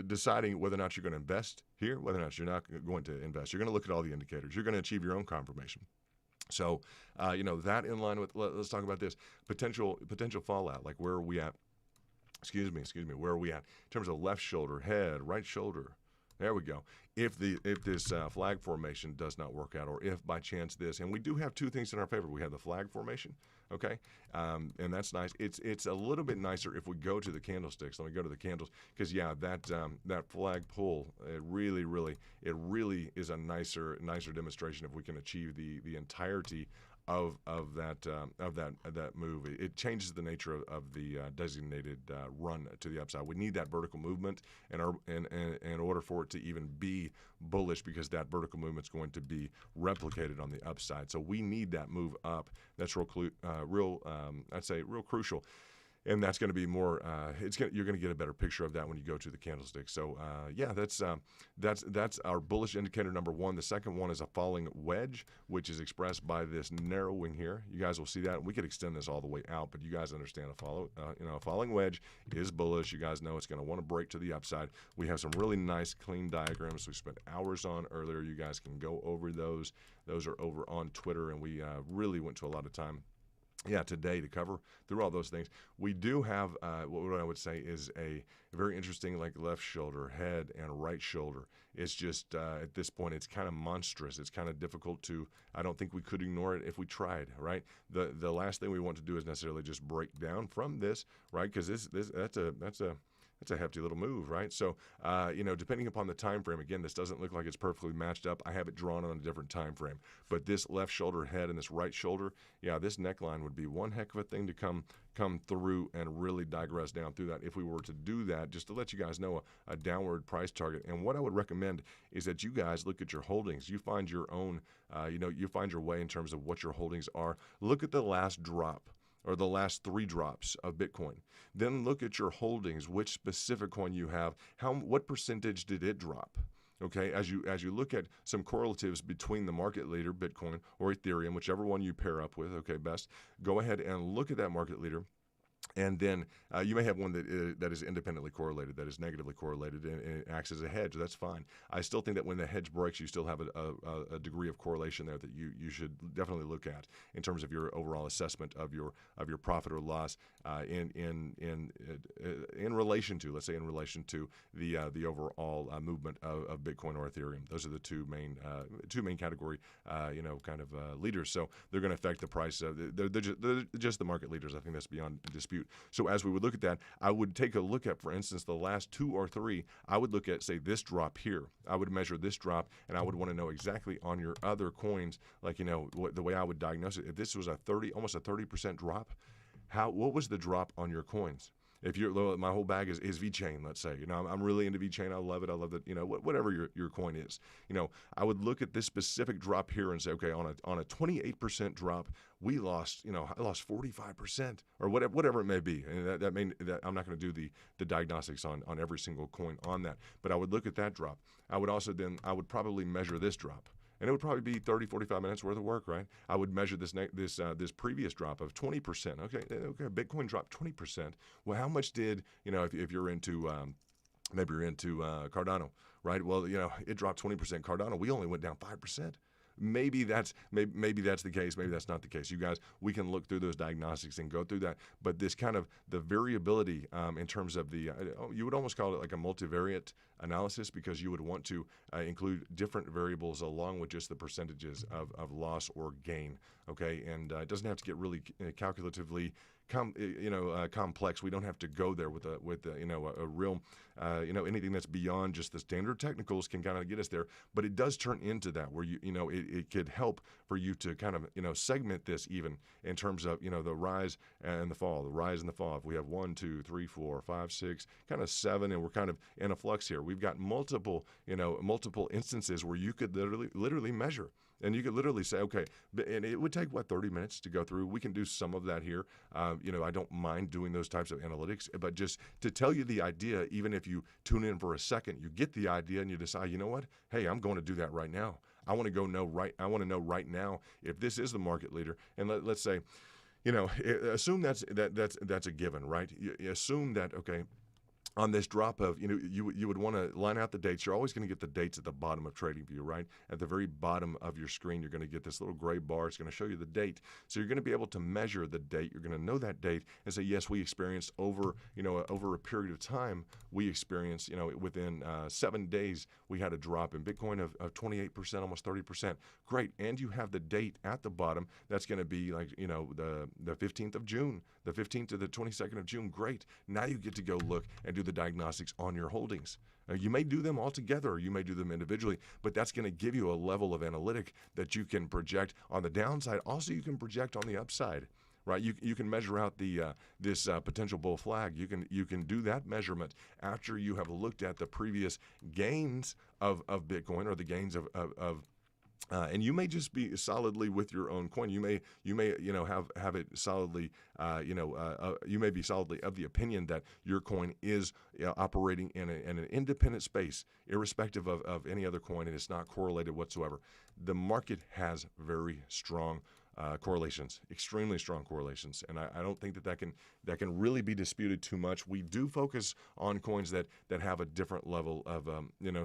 deciding whether or not you're going to invest here, whether or not you're not going to invest. You're going to look at all the indicators. You're going to achieve your own confirmation. So, that in line with, let's talk about this potential fallout. Like, where are we at? Excuse me. Where are we at in terms of left shoulder, head, right shoulder? There we go. If this flag formation does not work out, or if by chance this, and we do have two things in our favor. We have the flag formation, okay, and that's nice. It's a little bit nicer if we go to the candlesticks. Let me go to the candles, because that flag pull, it really is a nicer demonstration if we can achieve the entirety of that move. It changes the nature of the designated run to the upside. We need that vertical movement in order for it to even be bullish, because that vertical movement is going to be replicated on the upside. So we need that move up. That's I'd say real crucial. And that's going to be more. You're going to get a better picture of that when you go to the candlestick. So that's our bullish indicator number one. The second one is a falling wedge, which is expressed by this narrowing here. You guys will see that. We could extend this all the way out, but you guys understand a falling wedge is bullish. You guys know it's going to want to break to the upside. We have some really nice, clean diagrams we spent hours on earlier. You guys can go over those. Those are over on Twitter, and we really went to a lot of time. Today to cover through all those things. We do have what I would say is a very interesting, like, left shoulder, head, and right shoulder. It's just at this point, it's kind of monstrous. It's kind of difficult to. I don't think we could ignore it if we tried. Right. The last thing we want to do is necessarily just break down from this. Right. Because that's That's a hefty little move, right? So, depending upon the time frame, again, this doesn't look like it's perfectly matched up. I have it drawn on a different time frame. But this left shoulder head and this right shoulder, yeah, this neckline would be one heck of a thing to come through and really digress down through that. If we were to do that, just to let you guys know, a downward price target. And what I would recommend is that you guys look at your holdings. You find your own, you find your way in terms of what your holdings are. Look at the last drop, or the last 3 drops of Bitcoin. Then look at your holdings, which specific coin you have, what percentage did it drop? Okay, as you look at some correlatives between the market leader, Bitcoin, or Ethereum, whichever one you pair up with, okay, best, go ahead and look at that market leader. And then you may have one that is independently correlated, that is negatively correlated, and it acts as a hedge. That's fine. I still think that when the hedge breaks, you still have a degree of correlation there that you should definitely look at in terms of your overall assessment of your profit or loss in relation to, let's say, in relation to the overall movement of Bitcoin or Ethereum. Those are the two main category leaders. So they're going to affect the price. They're just the market leaders. I think that's beyond dispute. So as we would look at that, I would take a look at, for instance, the last 2 or 3. I would look at, say, this drop here. I would measure this drop, and I would want to know exactly on your other coins, like, the way I would diagnose it. If this was almost a 30% drop, what was the drop on your coins? If my whole bag is VeChain, let's say, I'm really into VeChain. I love it. I love it. Whatever your coin is, I would look at this specific drop here and say, okay, on a 28% drop, we lost, I lost 45% or whatever it may be. And that I'm not going to do the diagnostics on every single coin on that, but I would look at that drop. I would probably measure this drop. And it would probably be 30, 45 minutes worth of work, right? I would measure this previous drop of 20%. Okay, Bitcoin dropped 20%. Well, how much did, if you're into, maybe you're into Cardano, right? Well, it dropped 20%. Cardano, we only went down 5%. Maybe that's the case. Maybe that's not the case. You guys, we can look through those diagnostics and go through that. But this kind of the variability in terms of you would almost call it like a multivariate analysis, because you would want to include different variables along with just the percentages of loss or gain. Okay, and it doesn't have to get really calculatively complex. We don't have to go there with a real anything that's beyond just the standard technicals can kind of get us there. But it does turn into that where it could help for you to kind of segment this even in terms of the rise and the fall, If we have 1, 2, 3, 4, 5, 6, kind of 7, and we're kind of in a flux here. We've got multiple instances where you could literally measure. And you could literally say, okay, and it would take, 30 minutes to go through. We can do some of that here. I don't mind doing those types of analytics, but just to tell you the idea, even if you tune in for a second, you get the idea and you decide, you know what? Hey, I'm going to do that right now. I want to know right now if this is the market leader. And let's say, assume that's a given, right? You assume that, okay, on this drop of, you would want to line out the dates. You're always going to get the dates at the bottom of TradingView, right? At the very bottom of your screen, you're going to get this little gray bar. It's going to show you the date. So you're going to be able to measure the date. You're going to know that date and say, yes, we experienced over a period of time, we experienced, within 7 days, we had a drop in Bitcoin of 28%, almost 30%. Great. And you have the date at the bottom. That's going to be like, the 15th of June, the 15th to the 22nd of June. Great. Now you get to go look and do the diagnostics on your holdings. You may do them all together, or you may do them individually, but that's going to give you a level of analytic that you can project on the downside. Also, you can project on the upside, right? You can measure out this potential bull flag. You can do that measurement after you have looked at the previous gains of Bitcoin, or the gains of and you may just be solidly with your own coin. You may have it solidly. You may be solidly of the opinion that your coin is operating in an independent space, irrespective of any other coin, and it's not correlated whatsoever. The market has very strong correlations, extremely strong correlations, and I don't think that can really be disputed too much. We do focus on coins that have a different level of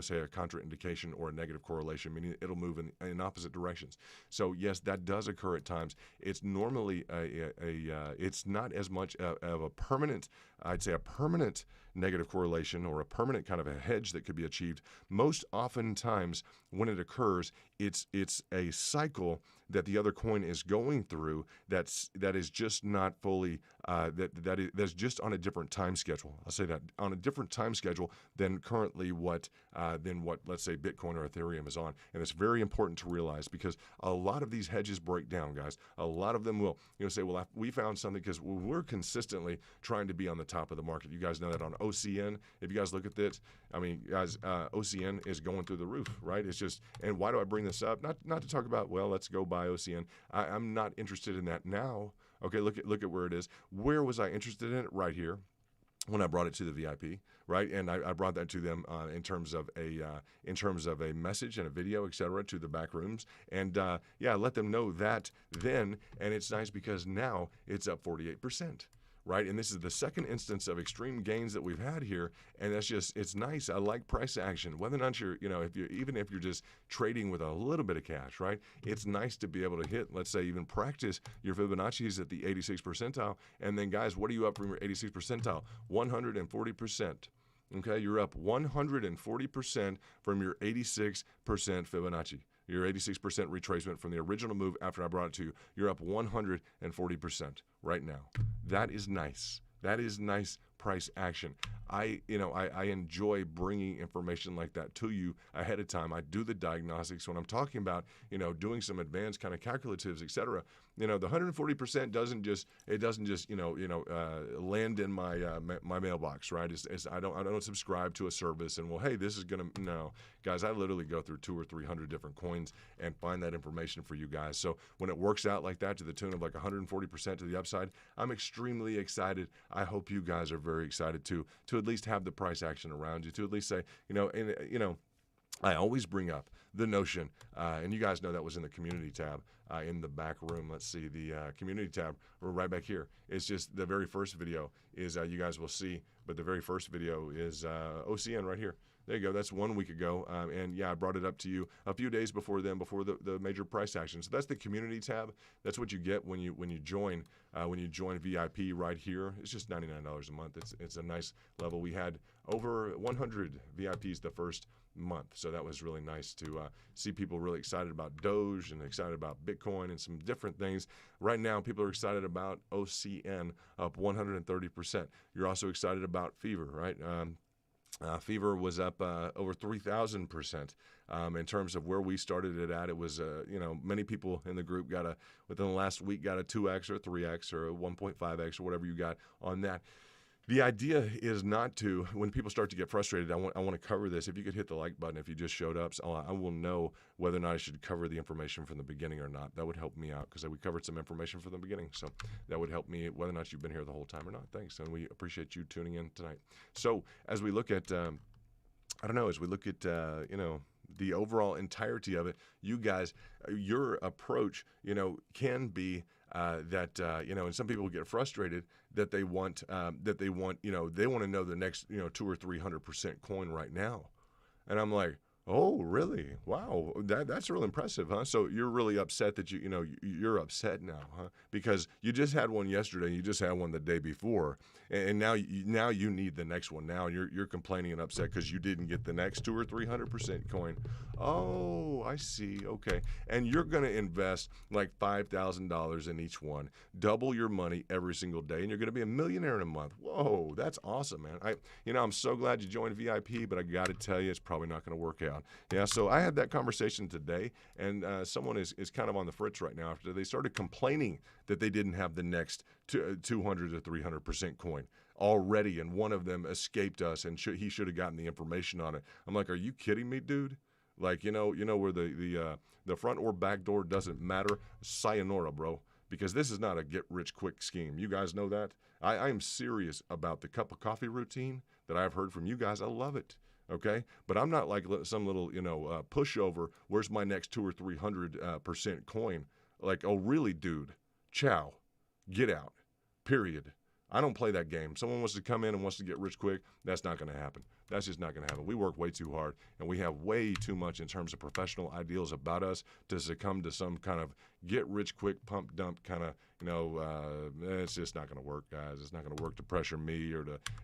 say a contraindication or a negative correlation, meaning it'll move in opposite directions. So yes, that does occur at times. It's normally it's not as much of a permanent, I'd say a permanent negative correlation or a permanent kind of a hedge that could be achieved. Most oftentimes when it occurs, it's a cycle that the other coin is going through that is just not fully that's just on a different time schedule. I'll say that on a different time schedule than currently what let's say Bitcoin or Ethereum is on. And it's very important to realize, because a lot of these hedges break down, guys. A lot of them will say, well, we found something, because we're consistently trying to be on the top of the market. You guys know that on OCN. If you guys look at this, I mean, guys, OCN is going through the roof, right? It's just, and why do I bring this up? Not to talk about, well, let's go buy OCN. I'm not interested in that now. Okay, look at where it is. Where was I interested in it? Right here, when I brought it to the VIP, right? And I brought that to them in terms of a message and a video, etc., to the back rooms, and let them know that then. And it's nice because now it's up 48%. Right, and this is the second instance of extreme gains that we've had here, and it's nice. I like price action. Whether or not you're, even if you're just trading with a little bit of cash, right? It's nice to be able to hit, let's say, even practice your Fibonacci's at the 86th percentile, and then, guys, what are you up from your 86th percentile? 140%. Okay, you're up 140% from your 86% Fibonacci. Your 86% retracement from the original move after I brought it to you. You're up 140% right now. That is nice. That is nice price action. I enjoy bringing information like that to you ahead of time. I do the diagnostics when I'm talking about, doing some advanced kind of calculatives, etc. The 140% doesn't just land in my mailbox, right? I don't subscribe to a service and, well, hey, this is gonna, no, guys. I literally go through 200 or 300 different coins and find that information for you guys. So when it works out like that to the tune of like 140% to the upside, I'm extremely excited. I hope you guys are very excited to at least have the price action around you, to at least say, I always bring up the notion, and you guys know that was in the community tab in the back room. Let's see, the community tab right back here. It's just the very first video is, you guys will see, but the very first video is OCN right here. There you go. That's 1 week ago. And yeah, I brought it up to you a few days before the major price action. So that's the community tab. That's what you get when you join VIP right here. It's just $99 a month. It's a nice level. We had over 100 VIPs the first month. So that was really nice to see people really excited about Doge and excited about Bitcoin and some different things. Right now, people are excited about OCN up 130%. You're also excited about Fever, right? Fever was up over 3,000% in terms of where we started it at. It was, many people in the group within the last week got a 2x or a 3x or a 1.5x or whatever you got on that. The idea is not to, when people start to get frustrated, I want to cover this. If you could hit the like button if you just showed up, so I will know whether or not I should cover the information from the beginning or not. That would help me out because we covered some information from the beginning. So that would help me whether or not you've been here the whole time or not. Thanks, and we appreciate you tuning in tonight. So as we look at, the overall entirety of it, you guys, your approach, can be and some people get frustrated that they want, they want to know the next, 200 or 300% coin right now. And I'm like, oh, really? Wow, that's real impressive, huh? So you're really upset that you're upset now, huh? Because you just had one yesterday, you just had one the day before, and now you need the next one now, and you're complaining and upset because you didn't get the next 200 or 300% coin. Oh, I see. Okay, and you're going to invest like $5,000 in each one, double your money every single day, and you're going to be a millionaire in a month. Whoa, that's awesome, man. I'm so glad you joined VIP, but I got to tell you, it's probably not going to work out. Yeah, so I had that conversation today, and someone is kind of on the fritz right now after they started complaining that they didn't have the next 200 to 300% coin already, and one of them escaped us, and he should have gotten the information on it. I'm like, are you kidding me, dude? Like, where the front or back door doesn't matter. Sayonara, bro, because this is not a get-rich-quick scheme. You guys know that. I am serious about the cup of coffee routine that I've heard from you guys. I love it. Okay, but I'm not like some little, pushover. Where's my next 200 or 300% coin? Like, oh, really, dude? Ciao, get out. Period. I don't play that game. Someone wants to come in and wants to get rich quick. That's not going to happen. That's just not going to happen. We work way too hard, and we have way too much in terms of professional ideals about us to succumb to some kind of get rich quick, pump dump kind of, it's just not going to work, guys. It's not going to work to pressure me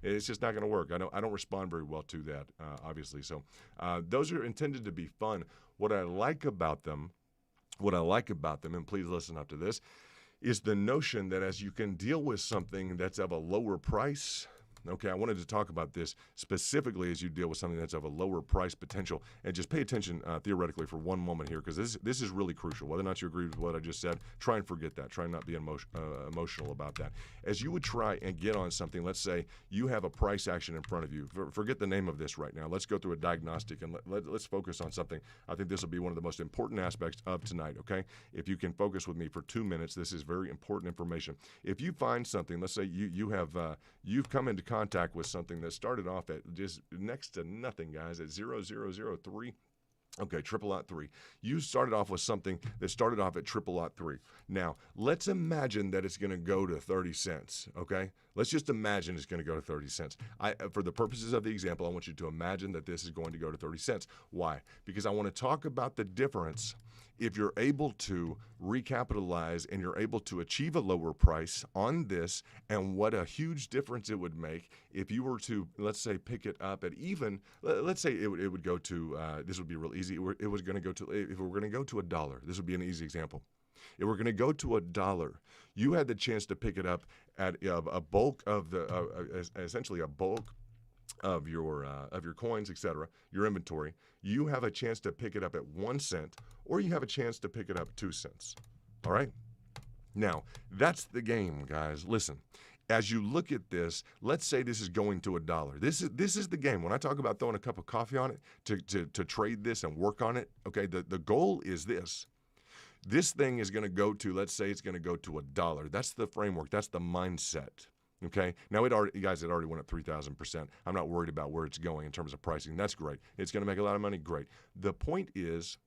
it's just not going to work. I don't respond very well to that, obviously. So those are intended to be fun. What I like about them, and please listen up to this, is the notion that as you can deal with something that's of a lower price. Okay, I wanted to talk about this specifically as you deal with something that's of a lower price potential, and just pay attention theoretically for one moment here, because this is really crucial. Whether or not you agree with what I just said, try and forget that. Try and not be emotional about that. As you would try and get on something, let's say you have a price action in front of you. Forget the name of this right now. Let's go through a diagnostic and let's focus on something. I think this will be one of the most important aspects of tonight, okay? If you can focus with me for 2 minutes, this is very important information. If you find something, let's say you've come into contact with something that started off at just next to nothing, guys, at 0.003. Okay, triple lot 3. You started off with something that started off at triple lot 3. Now, let's imagine that it's going to go to 30 cents, okay? Let's just imagine it's going to go to 30 cents. For the purposes of the example, I want you to imagine that this is going to go to 30 cents. Why? Because I want to talk about the difference if you're able to recapitalize and you're able to achieve a lower price on this, and what a huge difference it would make if you were to, let's say, pick it up at even, let's say it would go to, this would be real easy, it was going to go to, if we're going to go to $1, this would be an easy example. If we're going to go to $1, you had the chance to pick it up at a bulk of essentially a bulk of your coins, etc., your inventory. You have a chance to pick it up at 1 cent, or you have a chance to pick it up 2 cents. All right? Now, that's the game, guys. Listen, as you look at this, let's say this is going to $1. This is the game. When I talk about throwing a cup of coffee on it to trade this and work on it, okay, the goal is this. This thing is going to go to, let's say it's going to go to $1. That's the framework. That's the mindset. Okay. Now it already went up 3,000%. I'm not worried about where it's going in terms of pricing. That's great. It's going to make a lot of money. Great. The point is,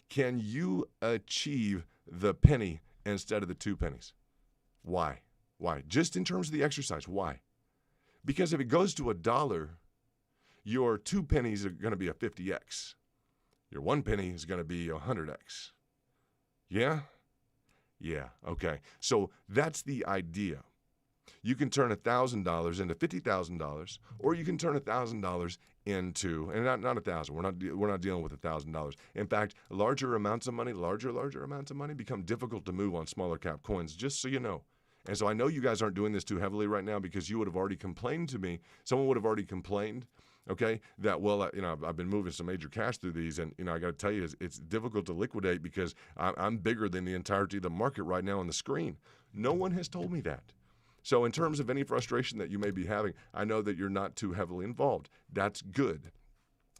can you achieve the penny instead of the 2 pennies? Why? Why? Just in terms of the exercise. Why? Because if it goes to $1, your 2 pennies are going to be a 50x. Your 1 penny is going to be 100x. Yeah? Yeah. Okay. So that's the idea. You can turn $1,000 into $50,000, or you can turn $1,000 into, and not 1,000. We're not dealing with $1,000. In fact, larger amounts of money become difficult to move on smaller cap coins. Just so you know. And so I know you guys aren't doing this too heavily right now, because you would have already complained to me. Someone would have already complained. Okay, that, well, I've been moving some major cash through these, and I got to tell you, it's difficult to liquidate because I'm bigger than the entirety of the market right now on the screen. No one has told me that. So in terms of any frustration that you may be having, I know that you're not too heavily involved. That's good.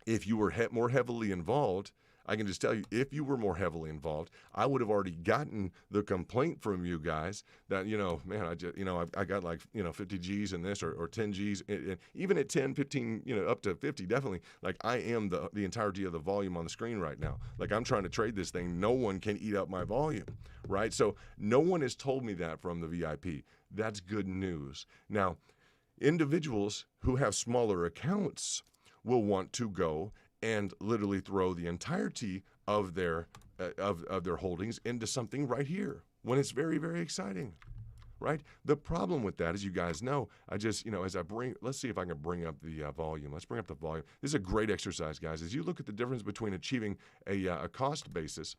If you were more heavily involved, I can just tell you, if you were more heavily involved, I would have already gotten the complaint from you guys that, man, I got like, 50 G's in this or 10 G's, and even at 10, 15, up to 50, definitely, like I am the entirety of the volume on the screen right now. Like I'm trying to trade this thing. No one can eat up my volume, right? So no one has told me that from the VIP. That's good news. Now, individuals who have smaller accounts will want to go and literally throw the entirety of their holdings into something right here when it's very, very exciting, right? The problem with that, as you guys know, let's see if I can bring up the volume. Let's bring up the volume. This is a great exercise, guys. As you look at the difference between achieving a cost basis,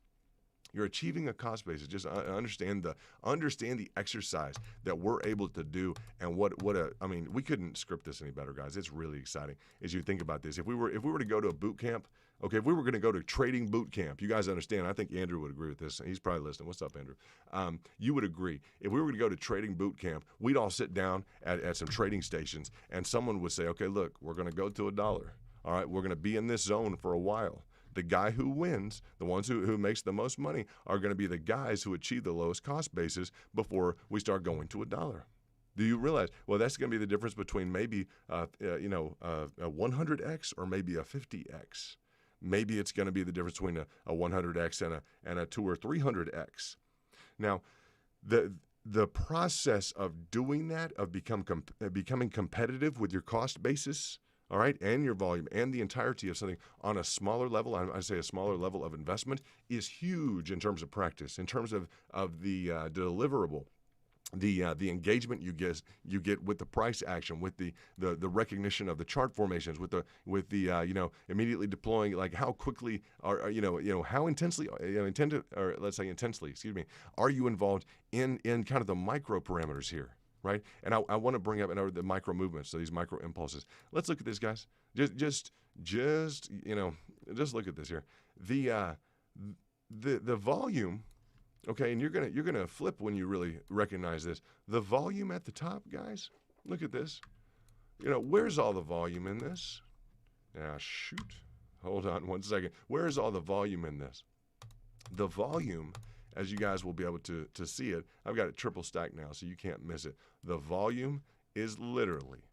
you're achieving a cost basis. Just understand the exercise that we're able to do, and we couldn't script this any better, guys. It's really exciting as you think about this. If we were to go to a boot camp, okay, if we were going to go to trading boot camp, you guys understand. I think Andrew would agree with this. He's probably listening. What's up, Andrew? You would agree. If we were to go to trading boot camp, we'd all sit down at some trading stations, and someone would say, okay, look, we're going to go to $1. All right, we're going to be in this zone for a while. The guy who wins, the ones who makes the most money, are going to be the guys who achieve the lowest cost basis before we start going to $1. Do you realize? Well, that's going to be the difference between maybe a 100x or maybe a 50x. Maybe it's going to be the difference between a 100x and a 200 or 300x. Now, the process of doing that, of becoming competitive with your cost basis, all right, and your volume and the entirety of something on a smaller level, I say a smaller level of investment, is huge in terms of practice, in terms of the deliverable. The engagement you get with the price action, with the recognition of the chart formations, with the immediately deploying, like how quickly how intensely are you involved in kind of the micro parameters here, right? And I want to bring up the micro movements, so these micro impulses. Let's look at this, guys. Just look at this here. The volume. Okay, and you're gonna flip when you really recognize this. The volume at the top, guys. Look at this. Where's all the volume in this? Shoot. Hold on one second. Where's all the volume in this? The volume, as you guys will be able to see it, I've got it triple stacked now, so you can't miss it. The volume is literally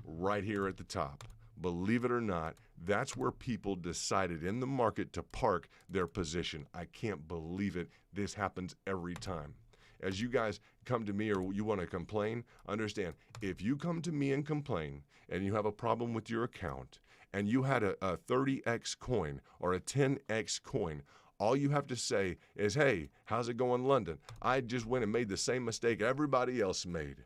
right here at the top. Believe it or not, that's where people decided in the market to park their position. I can't believe it. This happens every time. As you guys come to me or you want to complain, understand, if you come to me and complain and you have a problem with your account and you had a 30x coin or a 10x coin, all you have to say is, hey, how's it going, London? I just went and made the same mistake everybody else made.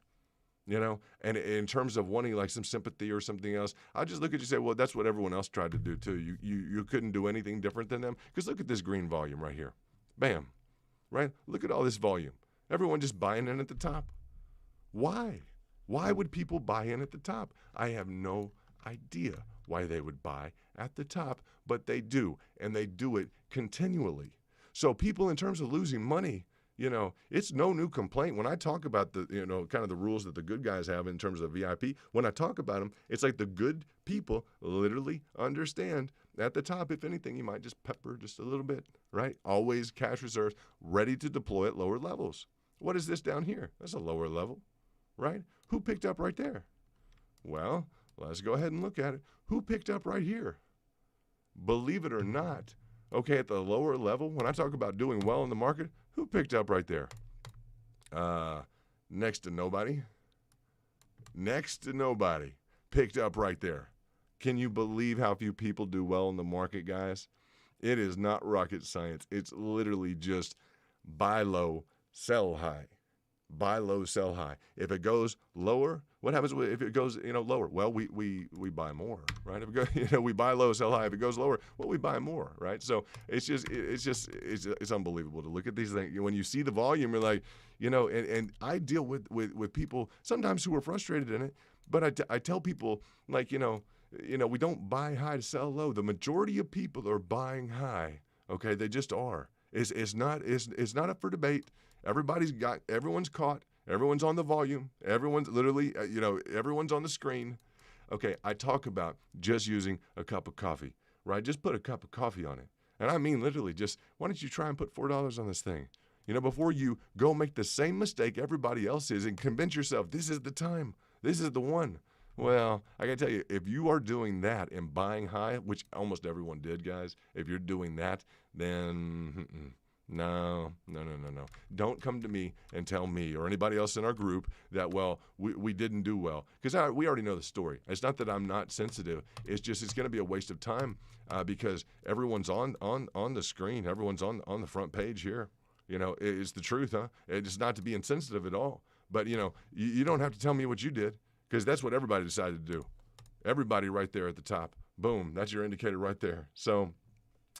And in terms of wanting like some sympathy or something else, I just look at you and say, well, that's what everyone else tried to do too. You couldn't do anything different than them. Because look at this green volume right here. Bam. Right? Look at all this volume. Everyone just buying in at the top. Why? Why would people buy in at the top? I have no idea why they would buy at the top, but they do. And they do it continually. So people, in terms of losing money, it's no new complaint. When I talk about the, kind of the rules that the good guys have in terms of VIP, when I talk about them, it's like the good people literally understand at the top, if anything, you might just pepper just a little bit, right? Always cash reserves ready to deploy at lower levels. What is this down here? That's a lower level, right? Who picked up right there? Well, let's go ahead and look at it. Who picked up right here? Believe it or not, okay, at the lower level, when I talk about doing well in the market, who picked up right there? Next to nobody. Next to nobody picked up right there. Can you believe how few people do well in the market, guys? It is not rocket science. It's literally just buy low, sell high. Buy low, sell high. If it goes lower, what happens if it goes lower? Well, we buy more, right? If it goes, we buy low, sell high. If it goes lower, well, we buy more, right? So it's unbelievable to look at these things. When you see the volume, you're like, and I deal with people sometimes who are frustrated in it, but I tell people, like, we don't buy high to sell low. The majority of people are buying high. Okay, they just are. It's not up for debate. Everyone's caught. Everyone's on the volume. Everyone's literally, everyone's on the screen. Okay, I talk about just using a cup of coffee, right? Just put a cup of coffee on it. And I mean literally just, why don't you try and put $4 on this thing? Before you go make the same mistake everybody else is and convince yourself this is the time. This is the one. Well, I got to tell you, if you are doing that and buying high, which almost everyone did, guys, if you're doing that, then no. Don't come to me and tell me or anybody else in our group that, well, we didn't do well. Because we already know the story. It's not that I'm not sensitive. It's just it's going to be a waste of time because everyone's on the screen. Everyone's on the front page here. It's the truth, huh? It's not to be insensitive at all. But, you don't have to tell me what you did because that's what everybody decided to do. Everybody right there at the top. Boom. That's your indicator right there. So,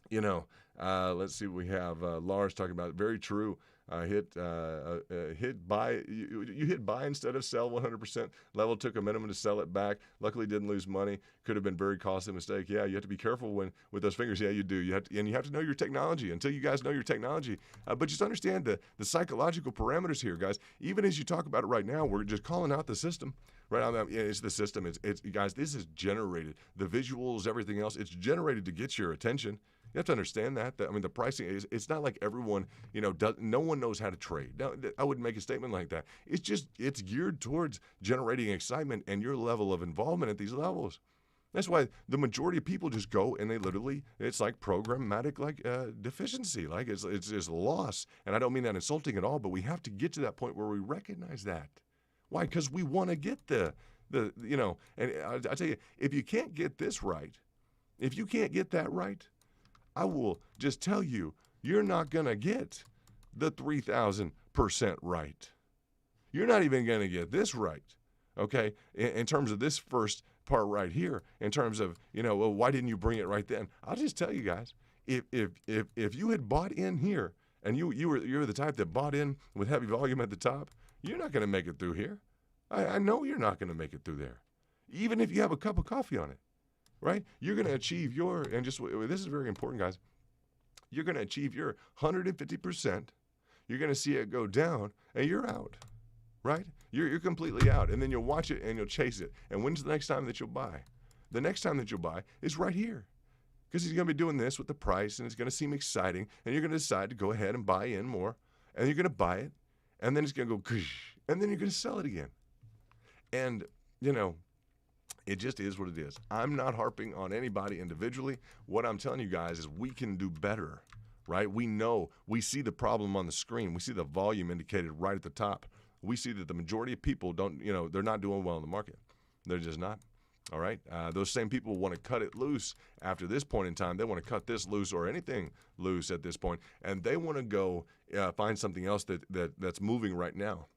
let's see what we have. Lars talking about it. Very true. Hit buy. You hit buy instead of sell 100%. Level took a minimum to sell it back. Luckily didn't lose money. Could have been very costly mistake. Yeah, you have to be careful with those fingers. Yeah, you do. You have to know your technology. Until you guys know your technology, but just understand the psychological parameters here, guys. Even as you talk about it right now, we're just calling out the system. Right, it's the system. It's guys. This is generated. The visuals, everything else. It's generated to get your attention. You have to understand that. The pricing is, it's not like everyone, no one knows how to trade. No, I wouldn't make a statement like that. It's geared towards generating excitement and your level of involvement at these levels. That's why the majority of people just go and they literally, it's like programmatic deficiency, like it's loss. And I don't mean that insulting at all, but we have to get to that point where we recognize that. Why? Because we want to get and I tell you, if you can't get this right, if you can't get that right, I will just tell you, you're not going to get the 3,000% right. You're not even going to get this right, okay, in terms of this first part right here, in terms of, well, why didn't you bring it right then? I'll just tell you guys, if you had bought in here and you're the type that bought in with heavy volume at the top, you're not going to make it through here. I know you're not going to make it through there, even if you have a cup of coffee on it, right? You're going to achieve this is very important, guys. You're going to achieve your 150%. You're going to see it go down, and you're out, right? You're completely out, and then you'll watch it and you'll chase it. And when's the next time that you'll buy? The next time that you'll buy is right here, because he's going to be doing this with the price, and it's going to seem exciting, and you're going to decide to go ahead and buy in more, and you're going to buy it, and then it's going to go, and then you're going to sell it again. And, it just is what it is. I'm not harping on anybody individually. What I'm telling you guys is we can do better, right? We see the problem on the screen. We see the volume indicated right at the top. We see that the majority of people they're not doing well in the market. They're just not. All right. Those same people want to cut it loose after this point in time. They want to cut this loose or anything loose at this point, and they want to go find something else that's moving right now.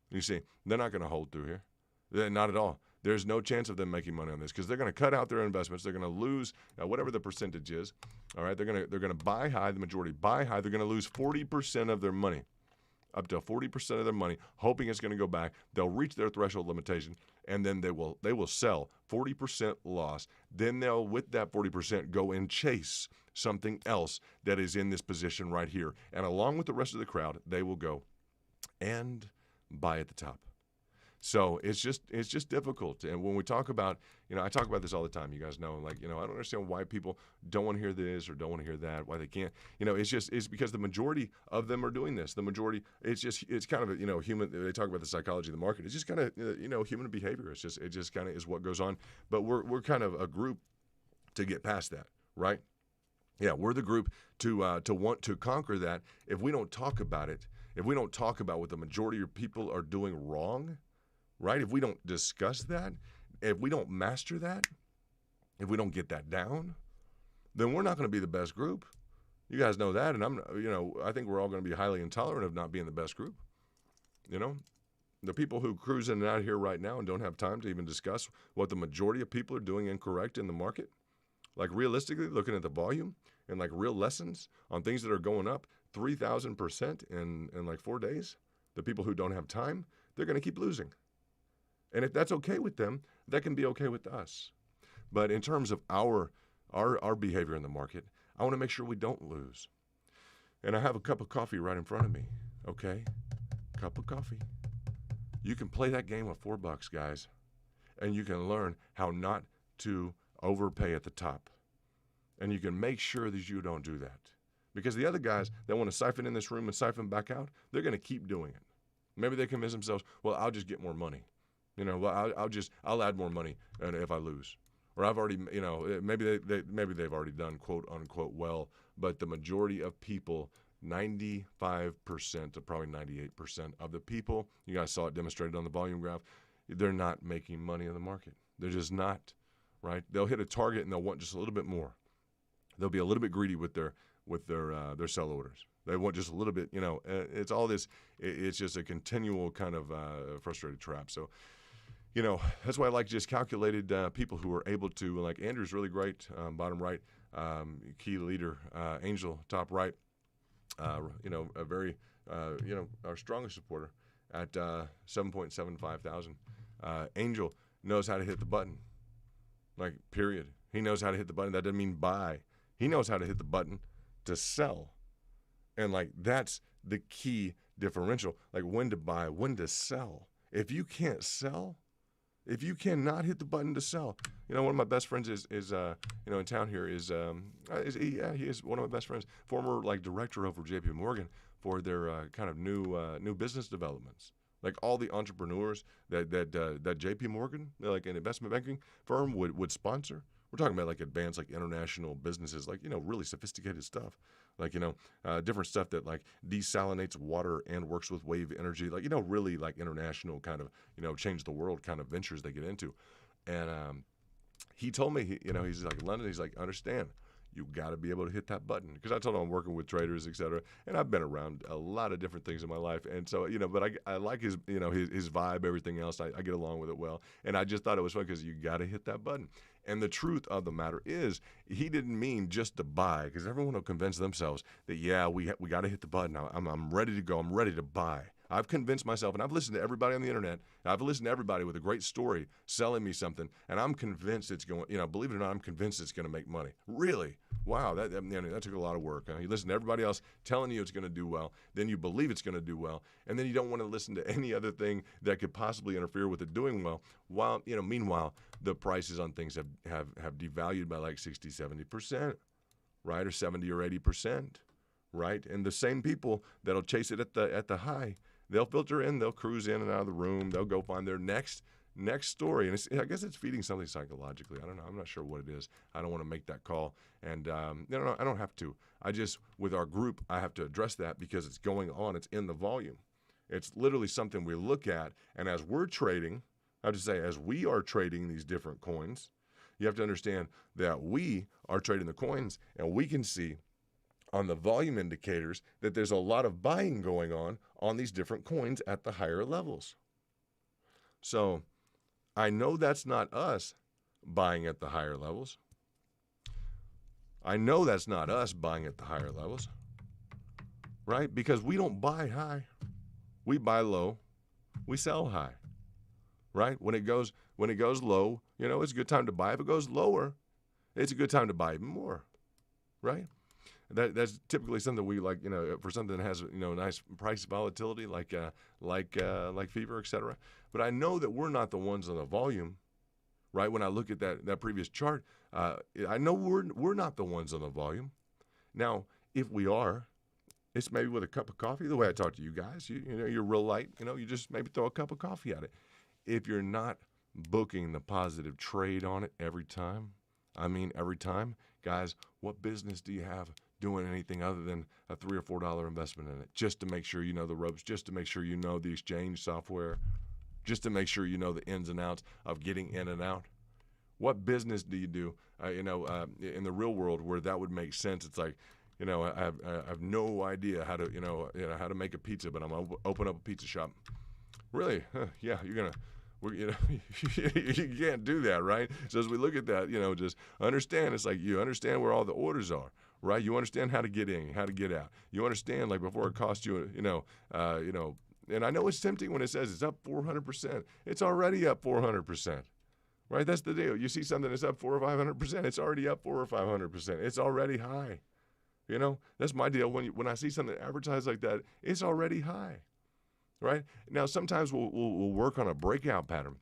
You see, they're not going to hold through here. Not at all. There's no chance of them making money on this because they're going to cut out their investments. They're going to lose whatever the percentage is. All right. They're going to buy high. The majority buy high. They're going to lose 40% of their money. Up to 40% of their money, hoping it's going to go back. They'll reach their threshold limitation, and then they will sell 40% loss. Then they'll, with that 40%, go and chase something else that is in this position right here. And along with the rest of the crowd, they will go and buy at the top. So it's just difficult. And when we talk about, I talk about this all the time. You guys know, I don't understand why people don't want to hear this or don't want to hear that, why they can't. It's because the majority of them are doing this. The majority, it's kind of, human. They talk about the psychology of the market. It's just kind of, human behavior. It just kind of is what goes on. But we're kind of a group to get past that, right? Yeah, we're the group to want to conquer that. If we don't talk about it, if we don't talk about what the majority of people are doing wrong, right? If we don't discuss that, if we don't master that, if we don't get that down, then we're not going to be the best group. You guys know that, and I think we're all going to be highly intolerant of not being the best group. The people who cruise in and out here right now and don't have time to even discuss what the majority of people are doing incorrect in the market, like realistically looking at the volume and like real lessons on things that are going up 3,000% in like 4 days, the people who don't have time, they're going to keep losing. And if that's okay with them, that can be okay with us. But in terms of our behavior in the market, I want to make sure we don't lose. And I have a cup of coffee right in front of me, okay? Cup of coffee. You can play that game with $4, guys, and you can learn how not to overpay at the top. And you can make sure that you don't do that. Because the other guys that want to siphon in this room and siphon back out, they're going to keep doing it. Maybe they convince themselves, well, I'll just get more money. I'll add more money if I lose, or I've already, maybe they've already done quote unquote well, but the majority of people, 95% to probably 98% of the people, you guys saw it demonstrated on the volume graph, they're not making money in the market. They're just not, right? They'll hit a target and they'll want just a little bit more. They'll be a little bit greedy with their sell orders. They want just a little bit, it's all this, it's just a continual kind of frustrated trap. So, that's why I like just calculated people who are able to, like Andrew's really great, bottom right, key leader, Angel, top right, a very, our strongest supporter at 7.75 thousand. Angel knows how to hit the button, like period. He knows how to hit the button. That doesn't mean buy. He knows how to hit the button to sell. And like that's the key differential, like when to buy, when to sell. If you can't sell, if you cannot hit the button to sell, one of my best friends is in town here he is one of my best friends, former like director over JP Morgan for their kind of new business developments. Like all the entrepreneurs that JP Morgan, like an investment banking firm would sponsor, We're talking about like advanced, like international businesses, like, really sophisticated stuff. Like, different stuff that like desalinates water and works with wave energy, like, really like international kind of, change the world kind of ventures they get into. And he told me, he's like, London, he's like, understand, you got to be able to hit that button. Because I told him I'm working with traders, et cetera. And I've been around a lot of different things in my life. And so, but I like his, his vibe, everything else. I get along with it well. And I just thought it was fun because you got to hit that button. And the truth of the matter is, he didn't mean just to buy, because everyone will convince themselves that, yeah, we got to hit the button. I'm ready to go. I'm ready to buy. I've convinced myself, and I've listened to everybody on the internet. I've listened to everybody with a great story selling me something, and I'm convinced it's going, believe it or not, I'm convinced it's going to make money. Really? Wow, that took a lot of work. You listen to everybody else telling you it's going to do well, then you believe it's going to do well, and then you don't want to listen to any other thing that could possibly interfere with it doing well. While, meanwhile, the prices on things have devalued by like 60, 70%, right? Or 70 or 80%, right? And the same people that'll chase it at the high, they'll filter in, they'll cruise in and out of the room, they'll go find their next story. And I guess it's feeding something psychologically. I don't know. I'm not sure what it is. I don't want to make that call. And I don't have to. With our group, I have to address that because it's going on. It's in the volume. It's literally something we look at. And as we're trading, I have to say, as we are trading these different coins, you have to understand that we are trading the coins, and we can see on the volume indicators that there's a lot of buying going on these different coins at the higher levels. So I know that's not us buying at the higher levels. I know that's not us buying at the higher levels, right? Because we don't buy high. We buy low. We sell high, right? When it goes low, it's a good time to buy. If it goes lower, it's a good time to buy even more, right? That's typically something we like, for something that has, nice price volatility like fever, et cetera. But I know that we're not the ones on the volume, right? When I look at that previous chart, I know we're not the ones on the volume. Now, if we are, it's maybe with a cup of coffee. The way I talk to you guys, you're real light. You just maybe throw a cup of coffee at it. If you're not booking the positive trade on it every time, guys, what business do you have doing anything other than a $3 or $4 investment in it, just to make sure you know the ropes, just to make sure you know the exchange software, just to make sure you know the ins and outs of getting in and out? What business do you do, in the real world where that would make sense? It's like, I have no idea how to, how to make a pizza, but I'm gonna open up a pizza shop. Really? Huh, yeah, you can't do that, right? So as we look at that, just understand, it's like you understand where all the orders are, right? You understand how to get in, how to get out. You understand, like, before it costs you, and I know it's tempting when it says it's up 400%. It's already up 400%, right? That's the deal. You see something that's up 400 or 500%, it's already up 400 or 500%. It's already high. That's my deal. When I see something advertised like that, it's already high. Right? Now, sometimes we'll work on a breakout pattern.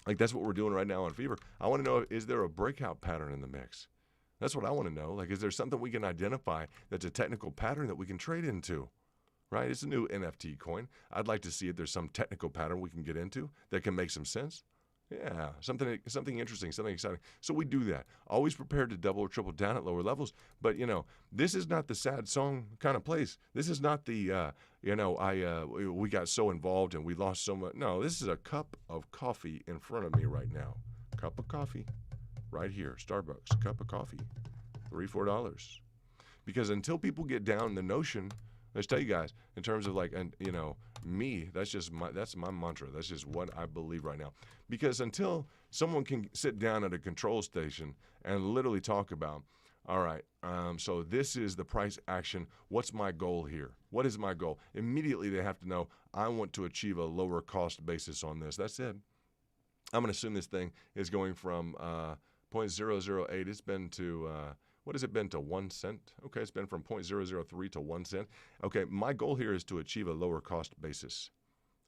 Like that's what we're doing right now on Fever. I want to know, is there a breakout pattern in the mix? That's what I want to know. Like, is there something we can identify that's a technical pattern that we can trade into? Right? It's a new NFT coin. I'd like to see if there's some technical pattern we can get into that can make some sense. Yeah, something interesting, something exciting. So we do that. Always prepared to double or triple down at lower levels. But, this is not the sad song kind of place. This is not the, we got so involved and we lost so much. No, this is a cup of coffee in front of me right now. Cup of coffee right here. Starbucks, cup of coffee, $3, $4. Because until people get down the notion, let's tell you guys, in terms of like, me, that's my mantra. That's just what I believe right now. Because until someone can sit down at a control station and literally talk about, all right, so this is the price action. What's my goal here? What is my goal? Immediately they have to know, I want to achieve a lower cost basis on this. That's it. I'm going to assume this thing is going from 0.008. It's been to... what has it been to 1 cent? Okay, it's been from 0.003 to 1 cent. Okay, my goal here is to achieve a lower cost basis.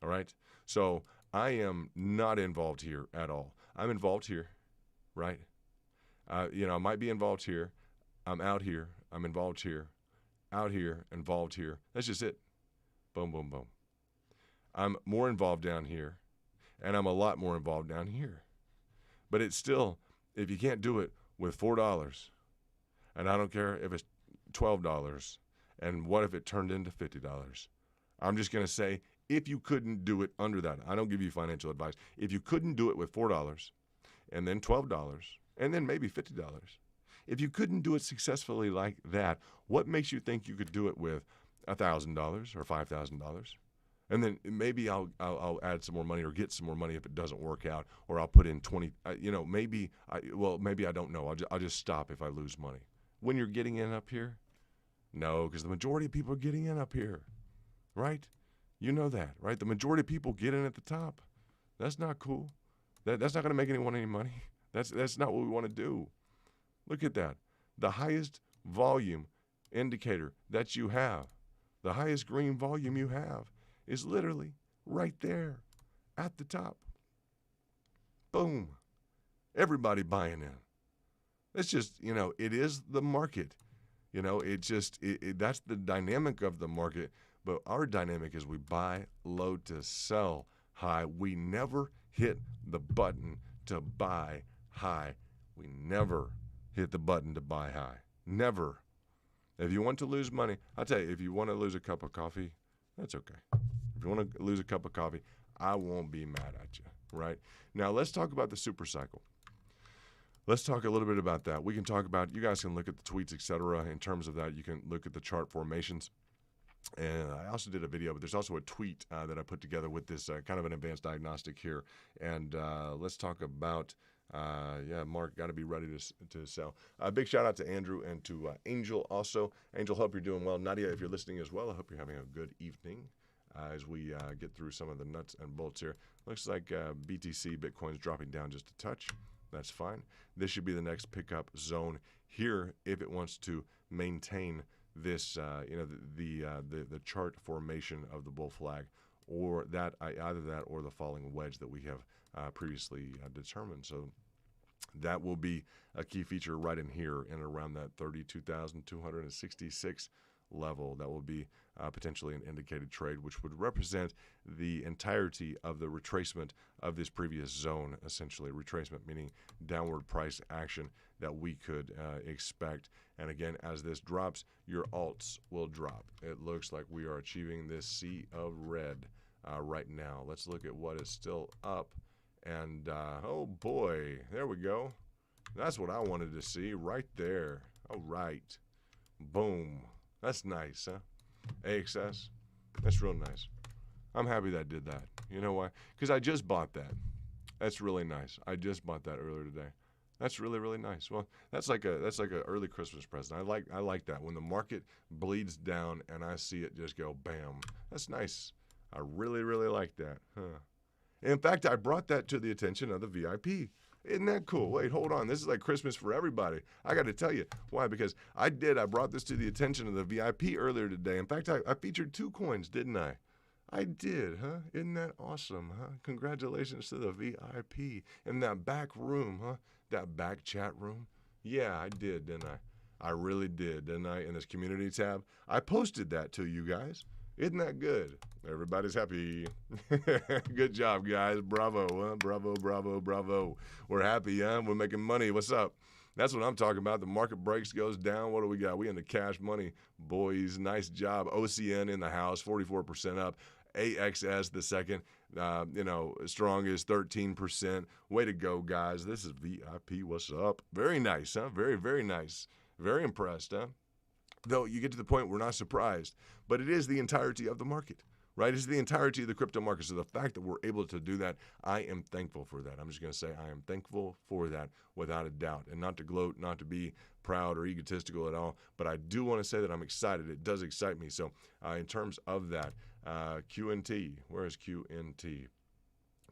All right? So I am not involved here at all. I'm involved here, right? I might be involved here. I'm out here. I'm involved here. Out here, involved here. That's just it. Boom, boom, boom. I'm more involved down here, and I'm a lot more involved down here. But it's still, if you can't do it with $4, and I don't care if it's $12, and what if it turned into $50? I'm just going to say, if you couldn't do it under that, I don't give you financial advice. If you couldn't do it with $4 and then $12 and then maybe $50, if you couldn't do it successfully like that, what makes you think you could do it with $1,000 or $5,000? And then maybe I'll add some more money or get some more money if it doesn't work out, or I'll put in 20. Maybe I don't know. I'll just stop if I lose money. When you're getting in up here, no, because the majority of people are getting in up here, right? You know that, right? The majority of people get in at the top. That's not cool. That's not going to make anyone any money. That's not what we want to do. Look at that. The highest volume indicator that you have, the highest green volume you have, is literally right there at the top. Boom. Everybody buying in. It's just, it is the market. That's the dynamic of the market. But our dynamic is we buy low to sell high. We never hit the button to buy high. We never hit the button to buy high. Never. If you want to lose money, I'll tell you, if you want to lose a cup of coffee, that's okay. If you want to lose a cup of coffee, I won't be mad at you, right? Now, let's talk about the super cycle. Let's talk a little bit about that. We can talk about, you guys can look at the tweets, etc. In terms of that, you can look at the chart formations. And I also did a video, but there's also a tweet that I put together with this kind of an advanced diagnostic here. And let's talk about, Mark, got to be ready to sell. Big shout out to Andrew and to Angel also. Angel, hope you're doing well. Nadia, if you're listening as well, I hope you're having a good evening as we get through some of the nuts and bolts here. Looks like BTC, Bitcoin's dropping down just a touch. That's fine. This should be the next pickup zone here if it wants to maintain this, the chart formation of the bull flag, or that either that or the falling wedge that we have previously determined. So that will be a key feature right in here and around that 32,266 level. That will be potentially an indicated trade, which would represent the entirety of the retracement of this previous zone, essentially. Retracement meaning downward price action that we could expect. And again, as this drops, your alts will drop. It looks like we are achieving this sea of red right now. Let's look at what is still up. And, oh boy, there we go. That's what I wanted to see right there. All right. Boom. That's nice, huh? AXS, that's real nice. I'm happy that I did that. You know why? Because I just bought that. That's really nice. I just bought that earlier today. That's really, really nice. Well, that's like a early Christmas present. I like that. When the market bleeds down and I see it just go bam. That's nice. I really, really like that. Huh. In fact, I brought that to the attention of the VIP. Isn't that cool? Wait, hold on. This is like Christmas for everybody. I got to tell you. Why? Because I brought this to the attention of the VIP earlier today. In fact, I featured 2 coins, didn't I? I did, huh? Isn't that awesome, huh? Congratulations to the VIP in that back room, huh? That back chat room. Yeah, I did, didn't I? I really did, didn't I? In this community tab. I posted that to you guys. Isn't that good? Everybody's happy. Good job, guys. Bravo, huh? Bravo, bravo, bravo. We're happy, huh? We're making money. What's up? That's what I'm talking about. The market breaks, goes down. What do we got? We into cash money. Boys, nice job. OCN in the house, 44% up. AXS, the second, strongest, 13%. Way to go, guys. This is VIP. What's up? Very nice, huh? Very, very nice. Very impressed, huh? Though you get to the point we're not surprised, but it is the entirety of the market, right? It's the entirety of the crypto market. So the fact that we're able to do that, I am thankful for that. I'm just going to say I am thankful for that without a doubt, and not to gloat, not to be proud or egotistical at all, but I do want to say that I'm excited. It does excite me. So in terms of that, QNT, where is QNT?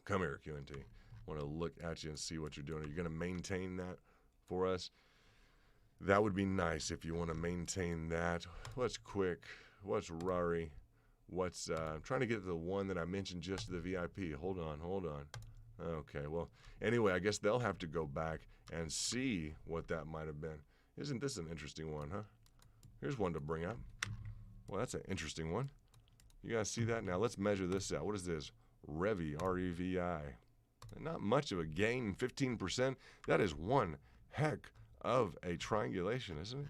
Come here, QNT. I want to look at you and see what you're doing. Are you going to maintain that for us? That would be nice if you want to maintain that. What's Quick? What's Rari? What's, I'm trying to get to the one that I mentioned just to the VIP. Hold on. Okay, well, anyway, I guess they'll have to go back and see what that might have been. Isn't this an interesting one, huh? Here's one to bring up. Well, that's an interesting one. You guys see that? Now, let's measure this out. What is this? Revi, R-E-V-I. Not much of a gain, 15%. That is one heck of a triangulation, isn't it?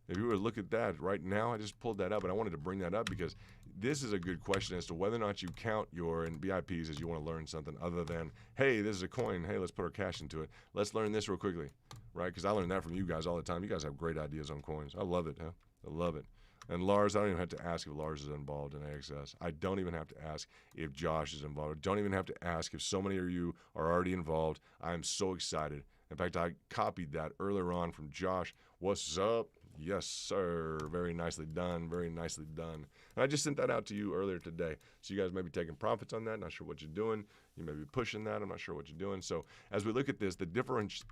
If you were to look at that right now, I just pulled that up, and I wanted to bring that up because this is a good question as to whether or not you count your and VIPs as you want to learn something other than, hey, this is a coin. Hey, let's put our cash into it. Let's learn this real quickly, right? Because I learned that from you guys all the time. You guys have great ideas on coins. I love it, huh? I love it. And Lars, I don't even have to ask if Lars is involved in AXS. I don't even have to ask if Josh is involved. I don't even have to ask if so many of you are already involved. I am so excited. In fact, I copied that earlier on from Josh. What's up? Yes, sir. Very nicely done. Very nicely done. And I just sent that out to you earlier today. So you guys may be taking profits on that. Not sure what you're doing. You may be pushing that. I'm not sure what you're doing. So as we look at this, the difference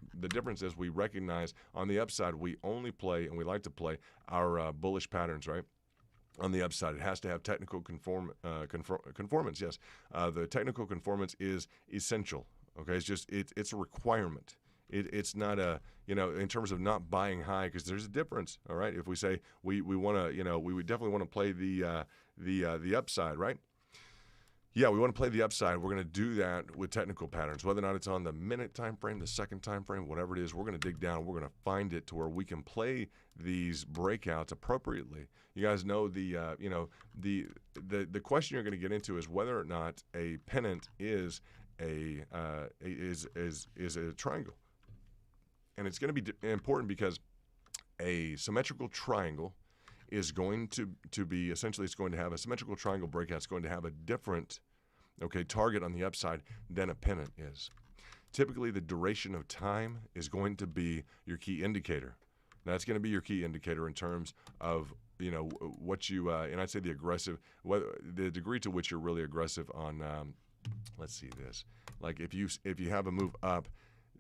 is we recognize on the upside, we only play, and we like to play, our bullish patterns, right? On the upside, it has to have technical conformance. Yes, the technical conformance is essential. Okay, it's a requirement. It's not a, in terms of not buying high, because there's a difference. All right, if we say we want to, we would definitely want to play the upside, right? Yeah, we want to play the upside. We're going to do that with technical patterns, whether or not it's on the minute time frame, the second time frame, whatever it is. We're going to dig down. We're going to find it to where we can play these breakouts appropriately. You guys know the question you're going to get into is whether or not a pennant is a triangle. And it's going to be important because a symmetrical triangle is going to be, essentially, it's going to have a symmetrical triangle breakout. It's going to have a different, target on the upside than a pennant is. Typically, the duration of time is going to be your key indicator. That's going to be your key indicator in terms of, what you, and I'd say the degree to which you're really aggressive on, let's see this. Like if you have a move up,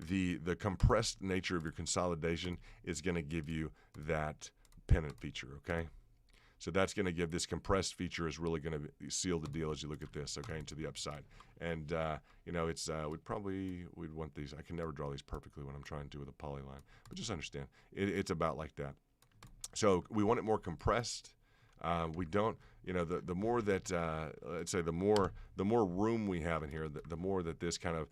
the compressed nature of your consolidation is going to give you that pennant feature, okay? So that's going to give this compressed feature is really going to seal the deal as you look at this, okay, to the upside. And, it's, we'd want these. I can never draw these perfectly when I'm trying to with a polyline, but just understand, it's about like that. So we want it more compressed. We don't, the more that, let's say the more room we have in here, the more that this kind of,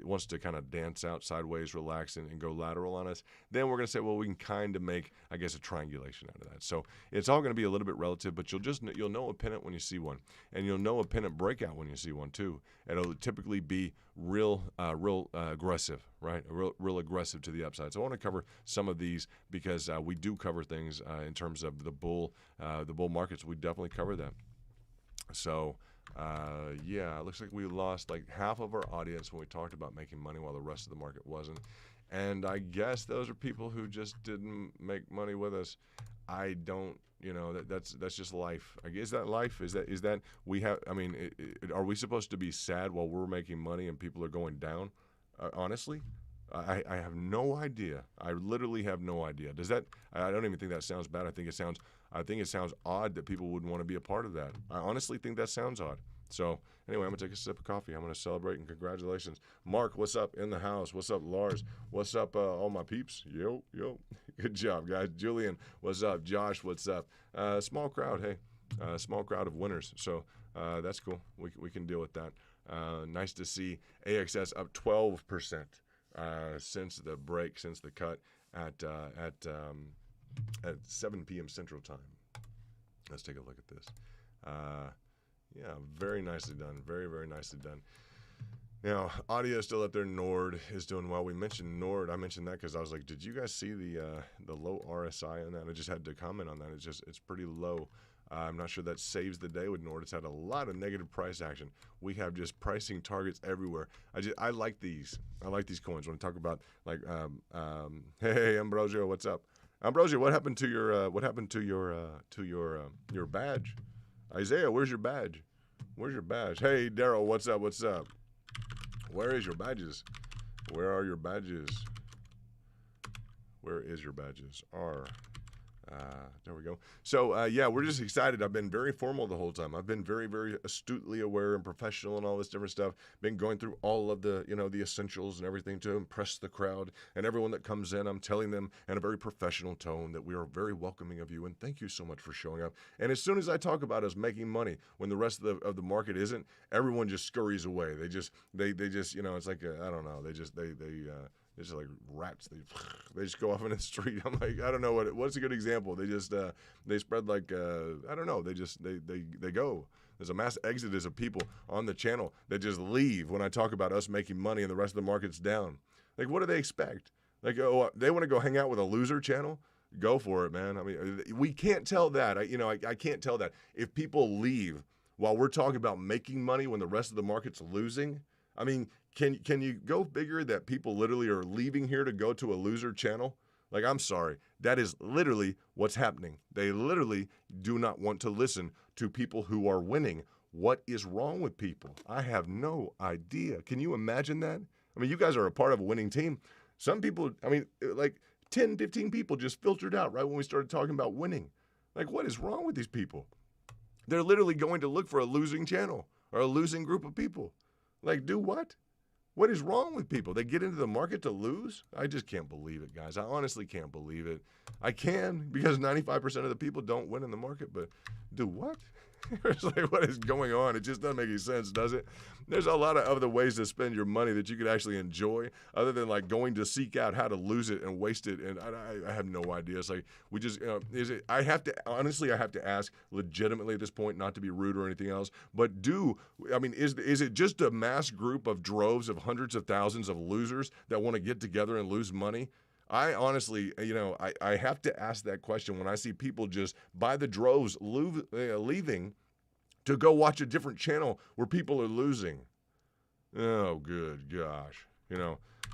wants to kind of dance out sideways, relax, and go lateral on us, then we're going to say, well, we can kind of make, I guess, a triangulation out of that. So it's all going to be a little bit relative, but you'll know a pennant when you see one, and you'll know a pennant breakout when you see one too. It'll typically be real aggressive, right? Real aggressive to the upside. So I want to cover some of these because we do cover things in terms of the bull markets. We definitely cover that. So yeah, it looks like we lost like half of our audience when we talked about making money while the rest of the market wasn't. And I guess those are people who just didn't make money with us. I don't, that's just life. Is that life? Is that we have? I mean, are we supposed to be sad while we're making money and people are going down? Honestly, I have no idea. I literally have no idea. Does that? I don't even think that sounds bad. I think it sounds odd that people wouldn't want to be a part of that. I honestly think that sounds odd. So anyway, I'm gonna take a sip of coffee. I'm gonna celebrate and congratulations, Mark. What's up in the house? What's up, Lars? What's up, all my peeps? Yo. Good job, guys. Julian, what's up? Josh, what's up? Small crowd. Hey, small crowd of winners. So that's cool. We can deal with that. Nice to see AXS up 12% since the break, since the cut at 7 p.m. Central Time. Let's take a look at this. Yeah, very nicely done. Very, very nicely done. Now, audio is still up there. Nord is doing well. We mentioned Nord. I mentioned that because I was like, did you guys see the low RSI on that? I just had to comment on that. It's pretty low. I'm not sure that saves the day with Nord. It's had a lot of negative price action. We have just pricing targets everywhere. I like these. I like these coins. When I talk about like, hey, Ambrosio, what's up? Ambrosio, what happened to your badge? Isaiah, where's your badge? Where's your badge? Hey, Daryl, what's up? What's up? Where is your badges? Where are your badges? Where is your badges? There we go. So, yeah, we're just excited. I've been very formal the whole time. I've been very, very astutely aware and professional and all this different stuff. Been going through all of the, the essentials and everything to impress the crowd. And everyone that comes in, I'm telling them in a very professional tone that we are very welcoming of you. And thank you so much for showing up. And as soon as I talk about us making money, when the rest of the market isn't, everyone just scurries away. They just, it's like, I don't know. It's like rats. They just go off in the street. I'm like, I don't know what's a good example. They just they spread like I don't know. They go. There's a mass exodus of people on the channel that just leave when I talk about us making money and the rest of the market's down. Like, what do they expect? Like, oh, they want to go hang out with a loser channel? Go for it, man. I mean, we can't tell that. I can't tell that. If people leave while we're talking about making money when the rest of the market's losing, I mean, can you go figure that people literally are leaving here to go to a loser channel? Like, I'm sorry. That is literally what's happening. They literally do not want to listen to people who are winning. What is wrong with people? I have no idea. Can you imagine that? I mean, you guys are a part of a winning team. Some people, I mean, like 10, 15 people just filtered out right when we started talking about winning. Like, what is wrong with these people? They're literally going to look for a losing channel or a losing group of people. Like, do what? What is wrong with people? They get into the market to lose? I just can't believe it, guys. I honestly can't believe it. I can, because 95% of the people don't win in the market, but do what? It's like, what is going on? It just doesn't make any sense, does it? There's a lot of other ways to spend your money that you could actually enjoy other than like going to seek out how to lose it and waste it. And I have no idea. It's like, we just, I have to ask legitimately at this point, not to be rude or anything else, but is it just a mass group of droves of hundreds of thousands of losers that want to get together and lose money? I honestly, I have to ask that question when I see people just by the droves leaving to go watch a different channel where people are losing. Oh, good gosh.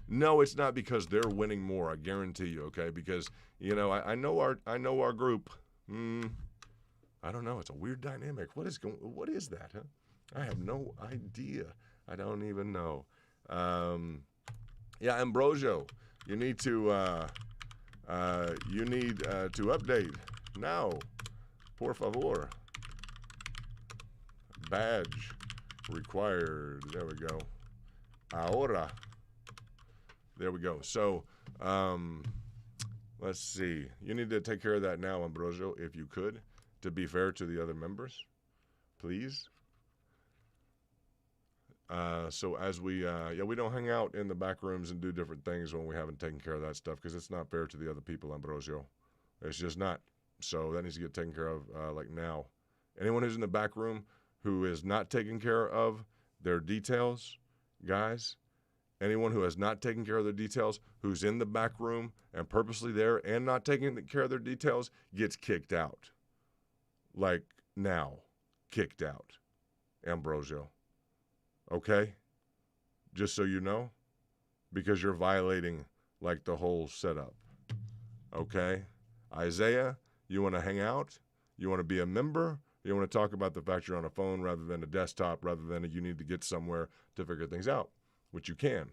No, it's not because they're winning more. I guarantee you. Okay, because I know our group. I don't know. It's a weird dynamic. What is that? Huh? I have no idea. I don't even know. Yeah, Ambrosio. You need to update now, por favor. Badge required. There we go. Ahora. There we go. So, let's see. You need to take care of that now, Ambrosio, if you could, to be fair to the other members, please. So as we don't hang out in the back rooms and do different things when we haven't taken care of that stuff, because it's not fair to the other people, Ambrosio. It's just not. So that needs to get taken care of like now. Anyone who's in the back room who is not taking care of their details, guys, anyone who has not taken care of their details, who's in the back room and purposely there and not taking care of their details, gets kicked out. Like now, kicked out, Ambrosio. Okay? Just so you know, because you're violating like the whole setup. Okay? Isaiah, you want to hang out? You want to be a member? You want to talk about the fact you're on a phone rather than a desktop, rather than you need to get somewhere to figure things out, which you can.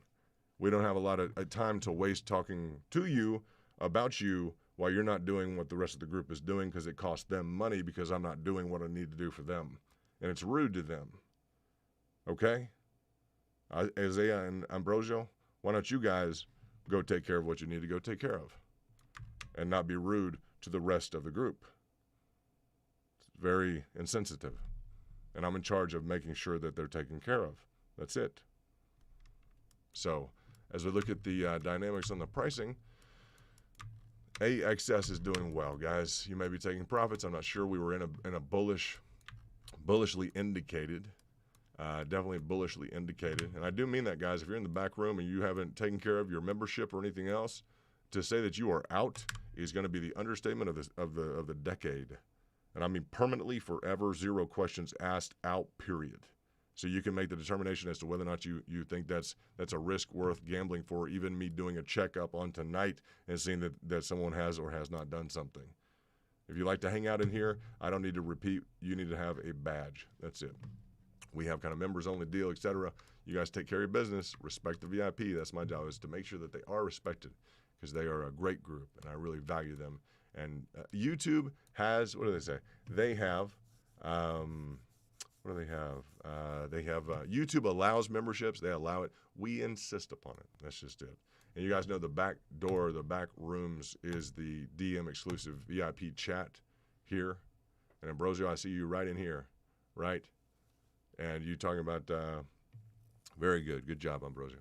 We don't have a lot of time to waste talking to you about you while you're not doing what the rest of the group is doing, because it costs them money because I'm not doing what I need to do for them. And it's rude to them. Okay? Isaiah and Ambrosio, why don't you guys go take care of what you need to go take care of and not be rude to the rest of the group? It's very insensitive. And I'm in charge of making sure that they're taken care of. That's it. So, as we look at the dynamics on the pricing, AXS is doing well, guys. You may be taking profits. I'm not sure. We were in a bullishly indicated. Definitely bullishly indicated. And I do mean that, guys. If you're in the back room and you haven't taken care of your membership or anything else, to say that you are out is going to be the understatement of the decade. And I mean permanently, forever, zero questions asked, out, period. So you can make the determination as to whether or not you think that's a risk worth gambling for, even me doing a checkup on tonight and seeing that someone has or has not done something. If you like to hang out in here, I don't need to repeat. You need to have a badge. That's it. We have kind of members-only deal, etc. You guys take care of your business. Respect the VIP. That's my job, is to make sure that they are respected, because they are a great group, and I really value them. And YouTube has, what do they say? They have, what do they have? They have YouTube allows memberships. They allow it. We insist upon it. That's just it. And you guys know the back door, the back rooms is the DM exclusive VIP chat here. And Ambrosio, I see you right in here, right? And you talking about, very good. Good job, Ambrosio.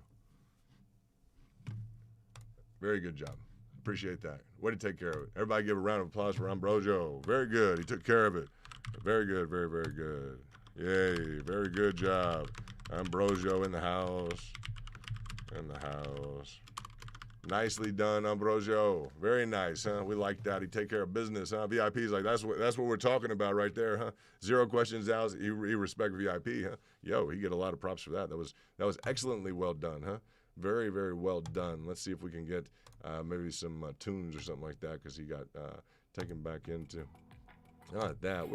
Very good job. Appreciate that. Way to take care of it. Everybody give a round of applause for Ambrosio. Very good. He took care of it. Very good. Very, very good. Yay. Very good job. Ambrosio in the house. In the house. Nicely done, Ambrosio. Very nice, huh? We like that. He take care of business, huh? VIP's like, that's what we're talking about right there, huh? 0 questions out. He respect VIP, huh? Yo, he get a lot of props for that. That was excellently well done, huh? Very, very well done. Let's see if we can get maybe some tunes or something like that, because he got taken back into that.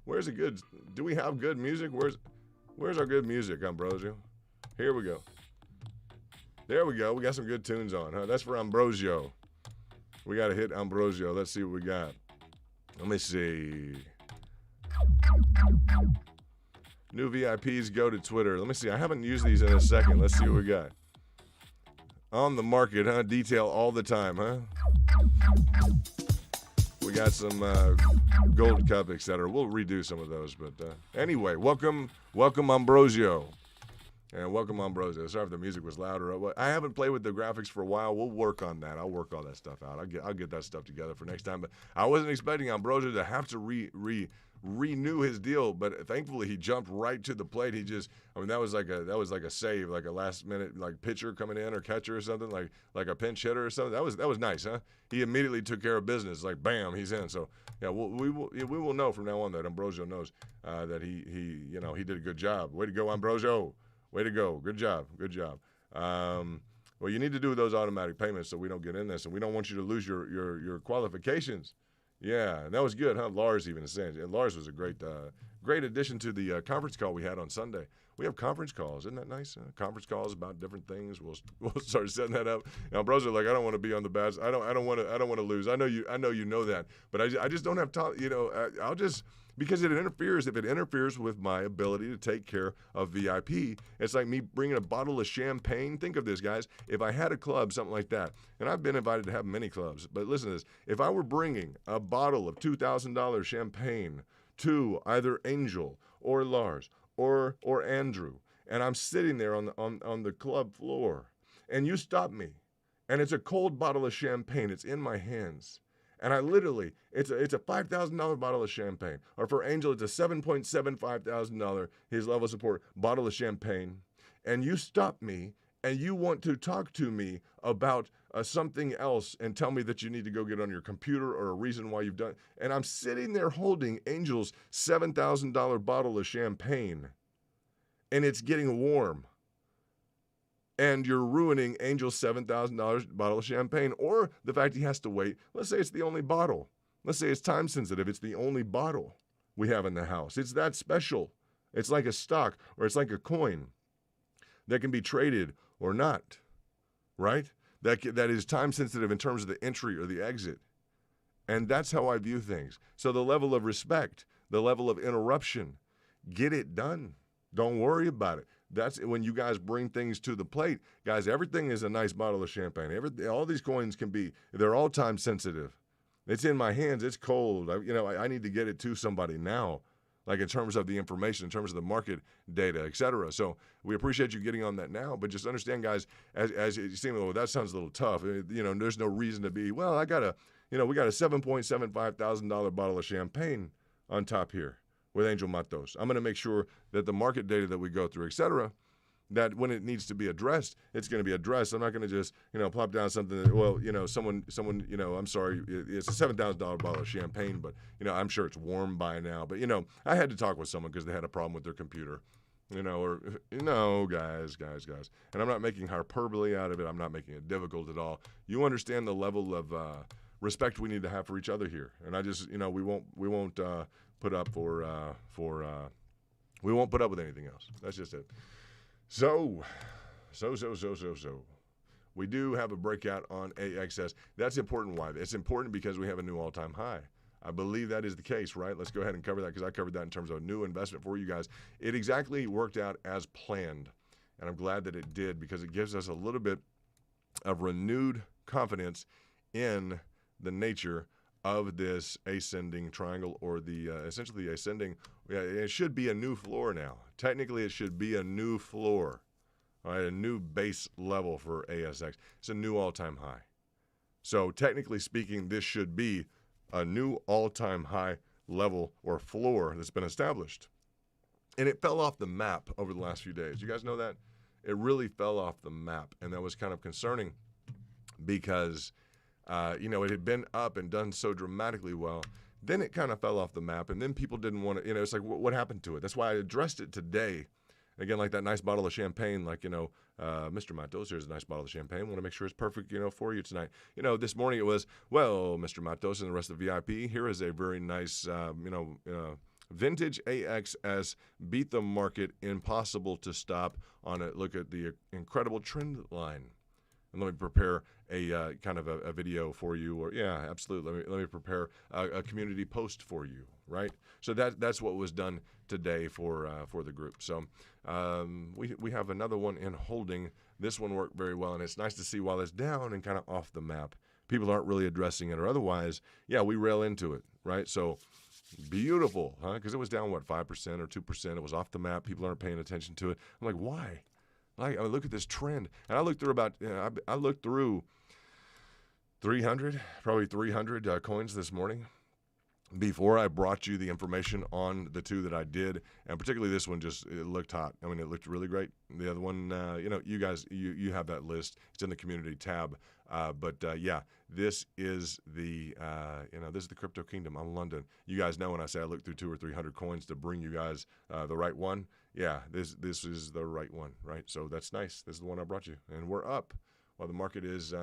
Where's a good? Do we have good music? Where's our good music, Ambrosio? Here we go. There we go. We got some good tunes on, huh? That's for Ambrosio. We got to hit Ambrosio. Let's see what we got. Let me see. New VIPs go to Twitter. Let me see. I haven't used these in a second. Let's see what we got. On the market, huh? Detail all the time, huh? We got some gold cup, etc. We'll redo some of those. But anyway, welcome Ambrosio. And welcome Ambrosio. Sorry if the music was louder. I haven't played with the graphics for a while. We'll work on that. I'll work all that stuff out. I'll get that stuff together for next time. But I wasn't expecting Ambrosio to have to renew his deal. But thankfully he jumped right to the plate. That was like a save, like a last minute pitcher coming in or catcher or something, like a pinch hitter or something. That was nice, huh? He immediately took care of business. Like bam, he's in. So yeah, we will know from now on that Ambrosio knows that he did a good job. Way to go, Ambrosio. Way to go. Good job. Good job. Well, you need to do those automatic payments so we don't get in this, and we don't want you to lose your qualifications. Yeah, and that was good, huh? Lars even is saying. Lars was a great addition to the conference call we had on Sunday. We have conference calls. Isn't that nice? Conference calls about different things. We'll start setting that up. Now, bros are like, I don't want to be on the bad. I don't want to lose. I know you know that, but I just don't have time. I'll just. Because if it interferes with my ability to take care of VIP, it's like me bringing a bottle of champagne. Think of this, guys. If I had a club, something like that, and I've been invited to have many clubs, but listen to this. If I were bringing a bottle of $2,000 champagne to either Angel or Lars or Andrew, and I'm sitting there on the club floor, and you stop me, and it's a cold bottle of champagne, it's in my hands, and I literally, it's a $5,000 bottle of champagne. Or for Angel, it's a $7.75 thousand his level of support bottle of champagne. And you stop me and you want to talk to me about something else and tell me that you need to go get on your computer or a reason why you've done. And I'm sitting there holding Angel's $7,000 bottle of champagne, and it's getting warm. And you're ruining Angel's $7,000 bottle of champagne, or the fact he has to wait. Let's say it's the only bottle. Let's say it's time sensitive. It's the only bottle we have in the house. It's that special. It's like a stock, or it's like a coin that can be traded or not, right? That is time sensitive in terms of the entry or the exit. And that's how I view things. So the level of respect, the level of interruption, get it done. Don't worry about it. That's when you guys bring things to the plate. Guys, everything is a nice bottle of champagne. All these coins they're all time sensitive. It's in my hands. It's cold. I need to get it to somebody now, like in terms of the information, in terms of the market data, et cetera. So we appreciate you getting on that now. But just understand, guys, as you seem, well, that sounds a little tough. There's no reason to be, well, we got a $7.75 thousand bottle of champagne on top here with Angel Matos. I'm going to make sure that the market data that we go through, et cetera, that when it needs to be addressed, it's going to be addressed. I'm not going to just, plop down something that, someone, I'm sorry, it's a $7,000 bottle of champagne, but, I'm sure it's warm by now. But, I had to talk with someone because they had a problem with their computer, guys. And I'm not making hyperbole out of it. I'm not making it difficult at all. You understand the level of respect we need to have for each other here. And I just, we won't put up we won't put up with anything else. That's just it. So. We do have a breakout on AXS. That's important. Why? It's important because we have a new all-time high. I believe that is the case, right? Let's go ahead and cover that because I covered that in terms of a new investment for you guys. It exactly worked out as planned, and I'm glad that it did because it gives us a little bit of renewed confidence in the nature of this ascending triangle, or the essentially ascending. It should be a new floor now. Technically, it should be a new floor, all right, a new base level for ASX. It's a new all-time high. So technically speaking, this should be a new all-time high level or floor that's been established. And it fell off the map over the last few days. You guys know that? It really fell off the map, and that was kind of concerning because, it had been up and done so dramatically well. Then it kind of fell off the map, and then people didn't want to, it's like, what happened to it? That's why I addressed it today. Again, like that nice bottle of champagne, like, Mr. Matos, here's a nice bottle of champagne. Want to make sure it's perfect, for you tonight. This morning it was, well, Mr. Matos and the rest of the VIP, here is a very nice, vintage AXS, beat the market, impossible to stop on it. Look at the incredible trend line. And let me prepare a kind of a video for you, or yeah, absolutely. Let me prepare a community post for you, right? So that's what was done today for the group. So we have another one in holding. This one worked very well, and it's nice to see while it's down and kind of off the map, people aren't really addressing it, or otherwise, yeah, we rail into it, right? So beautiful, huh? Because it was down 5% or 2%. It was off the map. People aren't paying attention to it. I'm like, why? I look at this trend, and I looked through I looked through 300 coins this morning before I brought you the information on the two that I did, and particularly this one, it looked hot. I mean, it looked really great. The other one, you guys, you have that list. It's in the community tab. Yeah, this is the this is the Crypto Kingdom. I'm London. You guys know when I say I look through 200 or 300 coins to bring you guys the right one. Yeah, this is the right one, right? So that's nice. This is the one I brought you, and we're up while the market is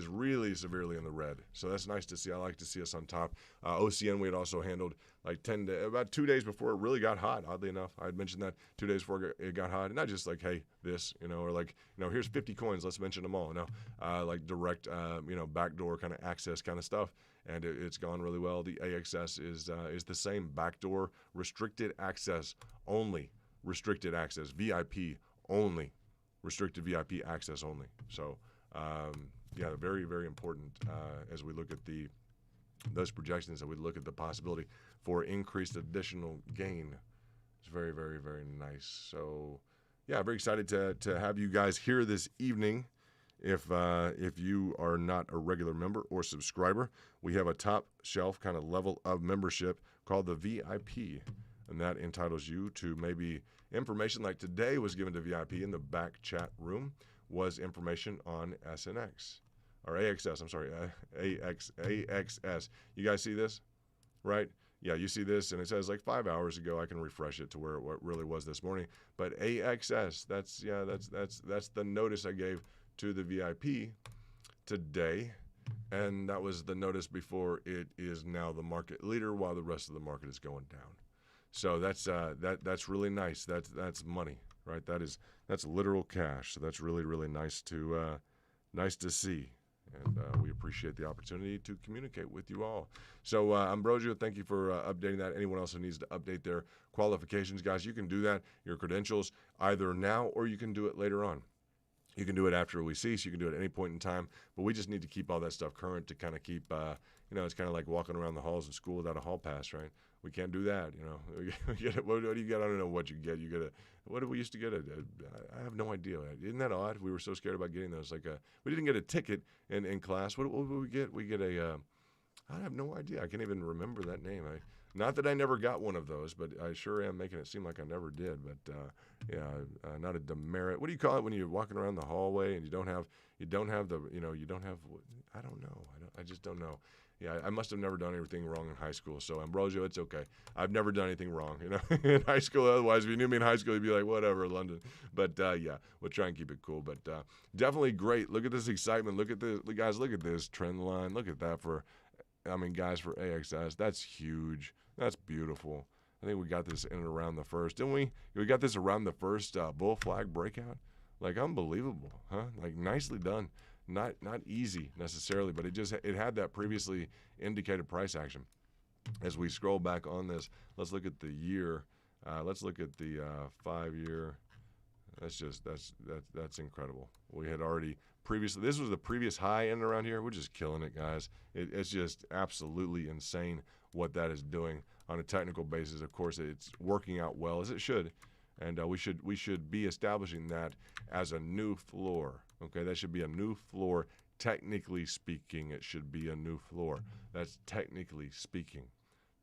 really severely in the red. So that's nice to see. I like to see us on top. OCN we had also handled about 2 days before it really got hot. Oddly enough, I had mentioned that 2 days before it got hot, and not just like, hey, this, or like, here's 50 coins, let's mention them all. No, like direct, backdoor kind of access kind of stuff, and it's gone really well. The AXS is the same, backdoor, restricted access only, restricted access, VIP only, restricted VIP access only. So. Yeah, very, very important as we look at those projections, and we look at the possibility for increased additional gain. It's very, very, very nice. So, yeah, very excited to have you guys here this evening. If you are not a regular member or subscriber, we have a top shelf kind of level of membership called the VIP, and that entitles you to maybe information like today was given to VIP in the back chat room. Was information on SNX or AXS. I'm sorry, AXS. You guys see this, right? Yeah, you see this, and it says like 5 hours ago. I can refresh it to where it really was this morning. But AXS, that's the notice I gave to the VIP today, and that was the notice before it is now the market leader, while the rest of the market is going down. So that's really nice. That's money. Right, that's literal cash. So that's really, really nice to see, and we appreciate the opportunity to communicate with you all. So Ambrosio, thank you for updating that. Anyone else who needs to update their qualifications, guys, you can do that. Your credentials either now or you can do it later on. You can do it after we cease. You can do it at any point in time. But we just need to keep all that stuff current to kind of keep, it's kind of like walking around the halls of school without a hall pass, right? We can't do that, What do you get? I don't know what you get. You get what did we used to get? I have no idea. Isn't that odd? We were so scared about getting those. We didn't get a ticket in class. What did we get? We get I have no idea. I can't even remember that name. Not that I never got one of those, but I sure am making it seem like I never did. But not a demerit. What do you call it when you're walking around the hallway and you don't have the, I don't know. I just don't know. Yeah, I must have never done anything wrong in high school. So, Ambrosio, it's okay. I've never done anything wrong, in high school. Otherwise, if you knew me in high school, you'd be like, whatever, London. But, yeah, we'll try and keep it cool. But definitely great. Look at this excitement. Look at this. Guys, look at this trend line. Look at that for AXS. That's huge. That's beautiful. I think we got this in and around the first, didn't we? We got this around the first bull flag breakout. Like, unbelievable, huh? Like, nicely done. Not easy necessarily, but it had that previously indicated price action. As we scroll back on this, let's look at the year. Let's look at the 5-year. That's incredible. We had already previously, this was the previous high in and around here. We're just killing it, guys. It's just absolutely insane what that is doing on a technical basis. Of course, it's working out well as it should. And we should be establishing that as a new floor. Okay, that should be a new floor technically speaking, it should be a new floor. That's technically speaking.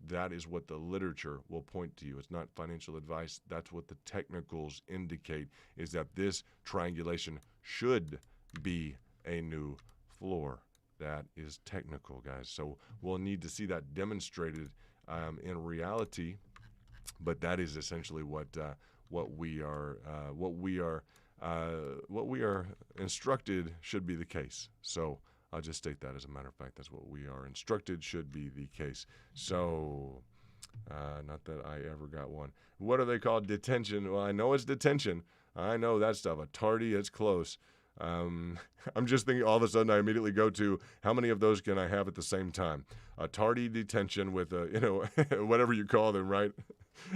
That is what the literature will point to you. It's not financial advice. That's what the technicals indicate, is that this triangulation should be a new floor. That is technical, guys. So we'll need to see that demonstrated in reality, but that is essentially what we are instructed should be the case. So I'll just state that as a matter of fact. That's what we are instructed should be the case. So, not that I ever got one. What are they called? Detention. Well, I know it's detention. I know that stuff. A tardy, it's close. I'm just thinking all of a sudden I immediately go to how many of those can I have at the same time? A tardy detention with a, whatever you call them, right?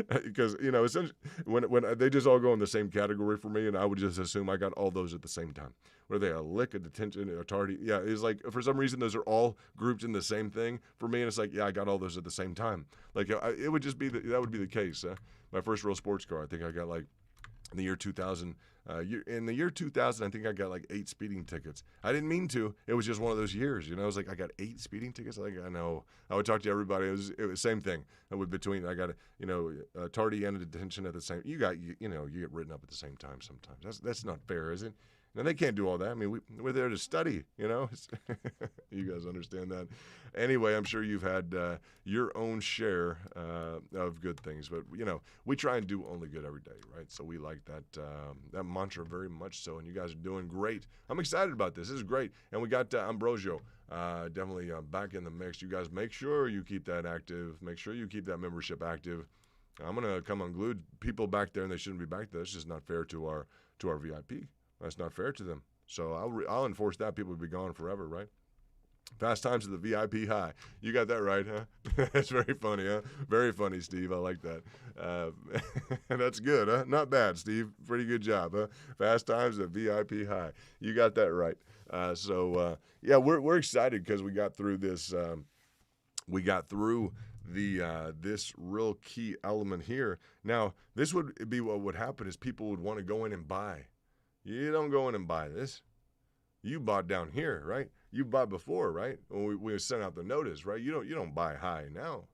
Because, essentially, when they just all go in the same category for me, and I would just assume I got all those at the same time. Were they a lick, a detention, a tardy? Yeah, it's like, for some reason, those are all grouped in the same thing for me, and it's like, yeah, I got all those at the same time. Like, it would just be, that would be the case. My first real sports car, I think I got like, in the year 2000, in the year 2000, I think I got like 8 speeding tickets. I didn't mean to. It was just one of those years, I was like, I got 8 speeding tickets. Like, I know. I would talk to everybody. It was same thing. I got a tardy and a detention at the same. You get written up at the same time sometimes. That's not fair, is it? Now, they can't do all that. I mean, we're there to study, You guys understand that? Anyway, I'm sure you've had your own share of good things. But, we try and do only good every day, right? So we like that mantra very much so. And you guys are doing great. I'm excited about this. This is great. And we got Ambrosio definitely back in the mix. You guys make sure you keep that active. Make sure you keep that membership active. I'm going to come unglued people back there, and they shouldn't be back there. It's just not fair to our VIP. That's not fair to them. So I'll enforce that. People will be gone forever, right? Fast times to the VIP high. You got that right, huh? That's very funny, huh? Very funny, Steve. I like that. That's good, huh? Not bad, Steve. Pretty good job, huh? Fast times to VIP high. You got that right. Yeah, we're excited because we got through this. We got through this real key element here. Now, this would be what would happen is people would want to go in and buy. You don't go in and buy this. You bought down here, right? You bought before, right? When we sent out the notice, right? You don't buy high now.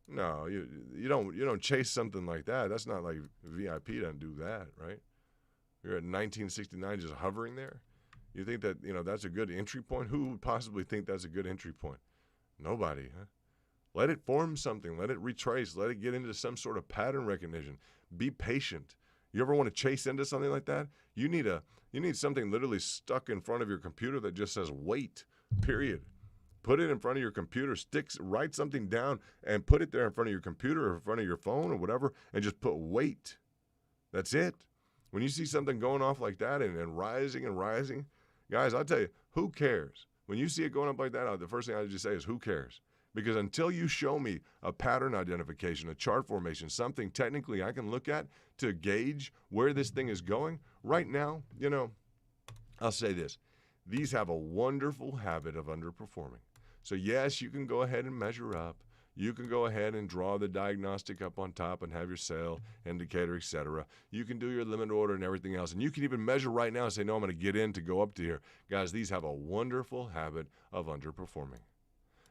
No, you don't chase something like that. That's not like VIP doesn't do that, right? You're at 1969 just hovering there. You think that, that's a good entry point? Who would possibly think that's a good entry point? Nobody, huh? Let it form something. Let it retrace. Let it get into some sort of pattern recognition. Be patient. You ever want to chase into something like that? You need something literally stuck in front of your computer that just says wait, period. Put it in front of your computer, write something down and put it there in front of your computer or in front of your phone or whatever, and just put wait. That's it. When you see something going off like that and rising and rising, guys, I'll tell you, who cares? When you see it going up like that, the first thing I just say is who cares? Because until you show me a pattern identification, a chart formation, something technically I can look at to gauge where this thing is going, right now, I'll say this. These have a wonderful habit of underperforming. So yes, you can go ahead and measure up. You can go ahead and draw the diagnostic up on top and have your sale indicator, etc. You can do your limit order and everything else. And you can even measure right now and say, no, I'm going to get in to go up to here. Guys, these have a wonderful habit of underperforming.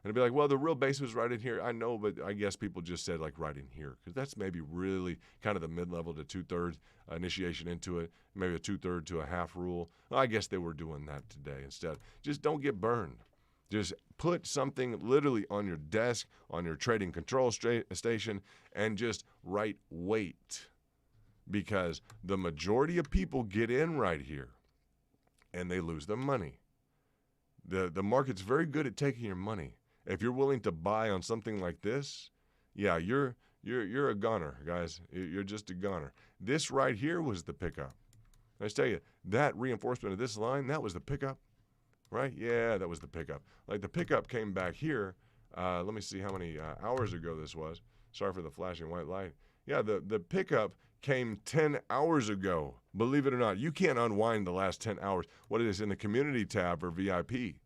And it'd be like, well, the real base was right in here. I know, but I guess people just said like right in here because that's maybe really kind of the mid-level to 2/3 initiation into it, maybe a 2/3 to a half rule. Well, I guess they were doing that today instead. Just don't get burned. Just put something literally on your desk, on your trading control station, and just write wait. Because the majority of people get in right here and they lose their money. The market's very good at taking your money. If you're willing to buy on something like this, yeah, you're a gunner, guys. You're just a gunner. This right here was the pickup. Let's tell you, that reinforcement of this line, that was the pickup, right? Yeah, that was the pickup. Like the pickup came back here. Let me see how many hours ago this was. Sorry for the flashing white light. Yeah, the pickup came 10 hours ago. Believe it or not, you can't unwind the last 10 hours. What it is in the community tab for VIP.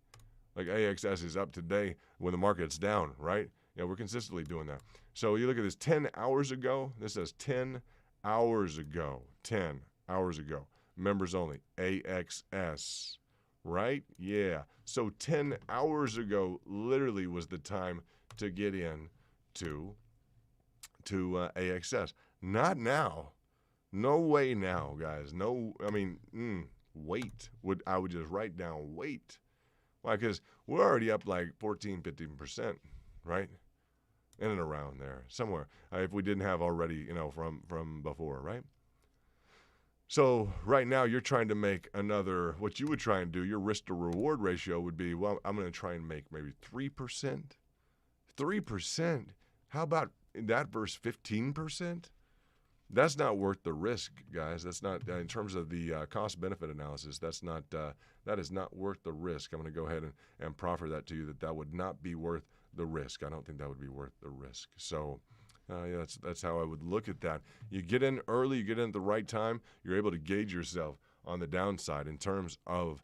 Like AXS is up today when the market's down, right? Yeah, we're consistently doing that. So you look at this 10 hours ago. This says 10 hours ago. 10 hours ago. Members only. AXS. right? Yeah. So 10 hours ago literally was the time to get in to AXS. Not now. No way now, guys. No, I mean, wait. I would just write down wait. Why? Because we're already up like 14, 15%, right? In and around there, somewhere. If we didn't have already, from before, right? So right now you're trying to make another, what you would try and do, your risk to reward ratio would be, well, I'm going to try and make maybe 3%. 3%? How about that versus 15%? That's not worth the risk, guys. That's not, in terms of the cost-benefit analysis, that is not worth the risk. I'm going to go ahead and proffer that to you, that would not be worth the risk. I don't think that would be worth the risk. So yeah, that's how I would look at that. You get in early, you get in at the right time, you're able to gauge yourself on the downside in terms of,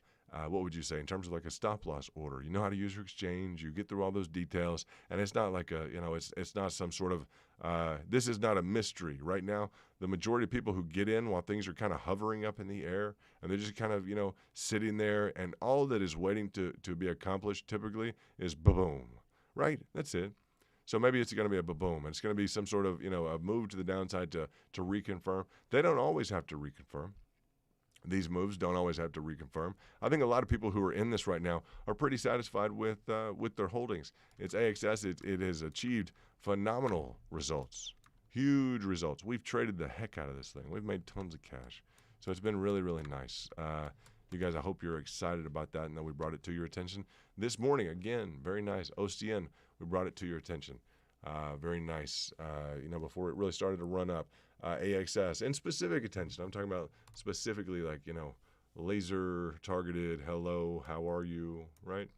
what would you say, in terms of like a stop-loss order. You know how to use your exchange, you get through all those details, and it's not like it's not some sort of, this is not a mystery. Right now, the majority of people who get in while things are kind of hovering up in the air, and they're just kind of, sitting there, and all that is waiting to be accomplished typically is boom, right? That's it. So maybe it's going to be a boom, and it's going to be some sort of, a move to the downside to reconfirm. They don't always have to reconfirm. These moves don't always have to reconfirm. I think a lot of people who are in this right now are pretty satisfied with their holdings. It's AXS. It has achieved phenomenal results, huge results. We've traded the heck out of this thing. We've made tons of cash. So it's been really, really nice. You guys, I hope you're excited about that and that we brought it to your attention. This morning, again, very nice. OCN, we brought it to your attention. Very nice. Before it really started to run up. AXS and specific attention. I'm talking about specifically like, laser targeted, hello, how are you, right?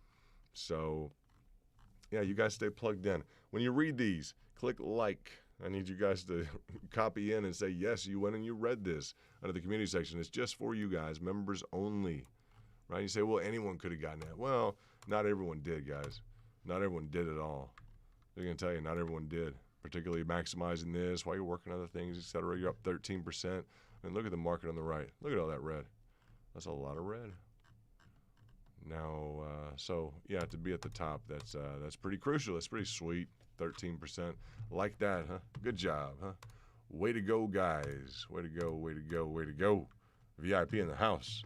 So, yeah, you guys stay plugged in. When you read these, click like. I need you guys to copy in and say, yes, you went and you read this under the community section. It's just for you guys, members only, right? You say, well, anyone could have gotten that. Well, not everyone did, guys. Not everyone did at all. They're going to tell you, not everyone did. Particularly maximizing this while you're working other things, etc. You're up 13%. And look at the market on the right. Look at all that red. That's a lot of red. Now, so yeah, to be at the top, that's pretty crucial. That's pretty sweet. 13%. Like that, huh? Good job, huh? Way to go, guys. Way to go, way to go, way to go. VIP in the house.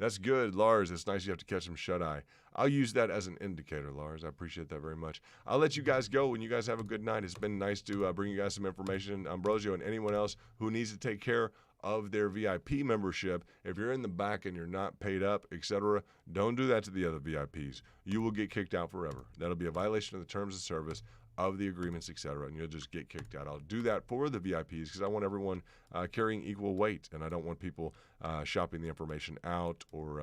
That's good, Lars. It's nice you have to catch some shut-eye. I'll use that as an indicator, Lars. I appreciate that very much. I'll let you guys go, and you guys have a good night. It's been nice to bring you guys some information. Ambrosio and anyone else who needs to take care of their VIP membership, if you're in the back and you're not paid up, etc., don't do that to the other VIPs. You will get kicked out forever. That'll be a violation of the terms of service of the agreements, etc., and you'll just get kicked out. I'll do that for the VIPs because I want everyone carrying equal weight, and I don't want people shopping the information out or,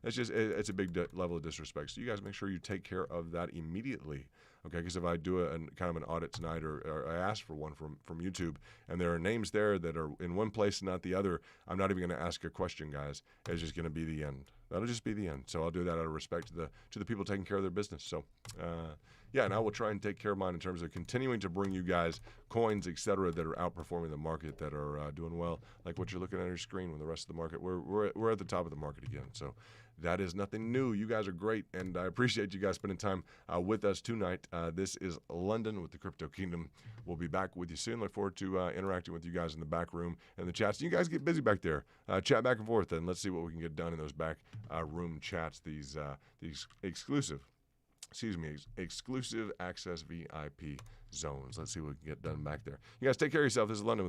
it's a big level of disrespect. So you guys make sure you take care of that immediately, okay? Because if I do kind of an audit tonight or I ask for one from YouTube and there are names there that are in one place and not the other, I'm not even going to ask a question, guys. It's just going to be the end. That'll just be the end. So I'll do that out of respect to the people taking care of their business. So, yeah, and I will try and take care of mine in terms of continuing to bring you guys coins, etc., that are outperforming the market, that are doing well, like what you're looking at your screen. When the rest of the market, we're at the top of the market again. So that is nothing new. You guys are great, and I appreciate you guys spending time with us tonight. This is London with the Crypto Kingdom. We'll be back with you soon. Look forward to interacting with you guys in the back room and the chats. You guys get busy back there. Chat back and forth, and let's see what we can get done in those back room chats. These exclusive access VIP zones. Let's see what we can get done back there. You guys take care of yourself. This is London with the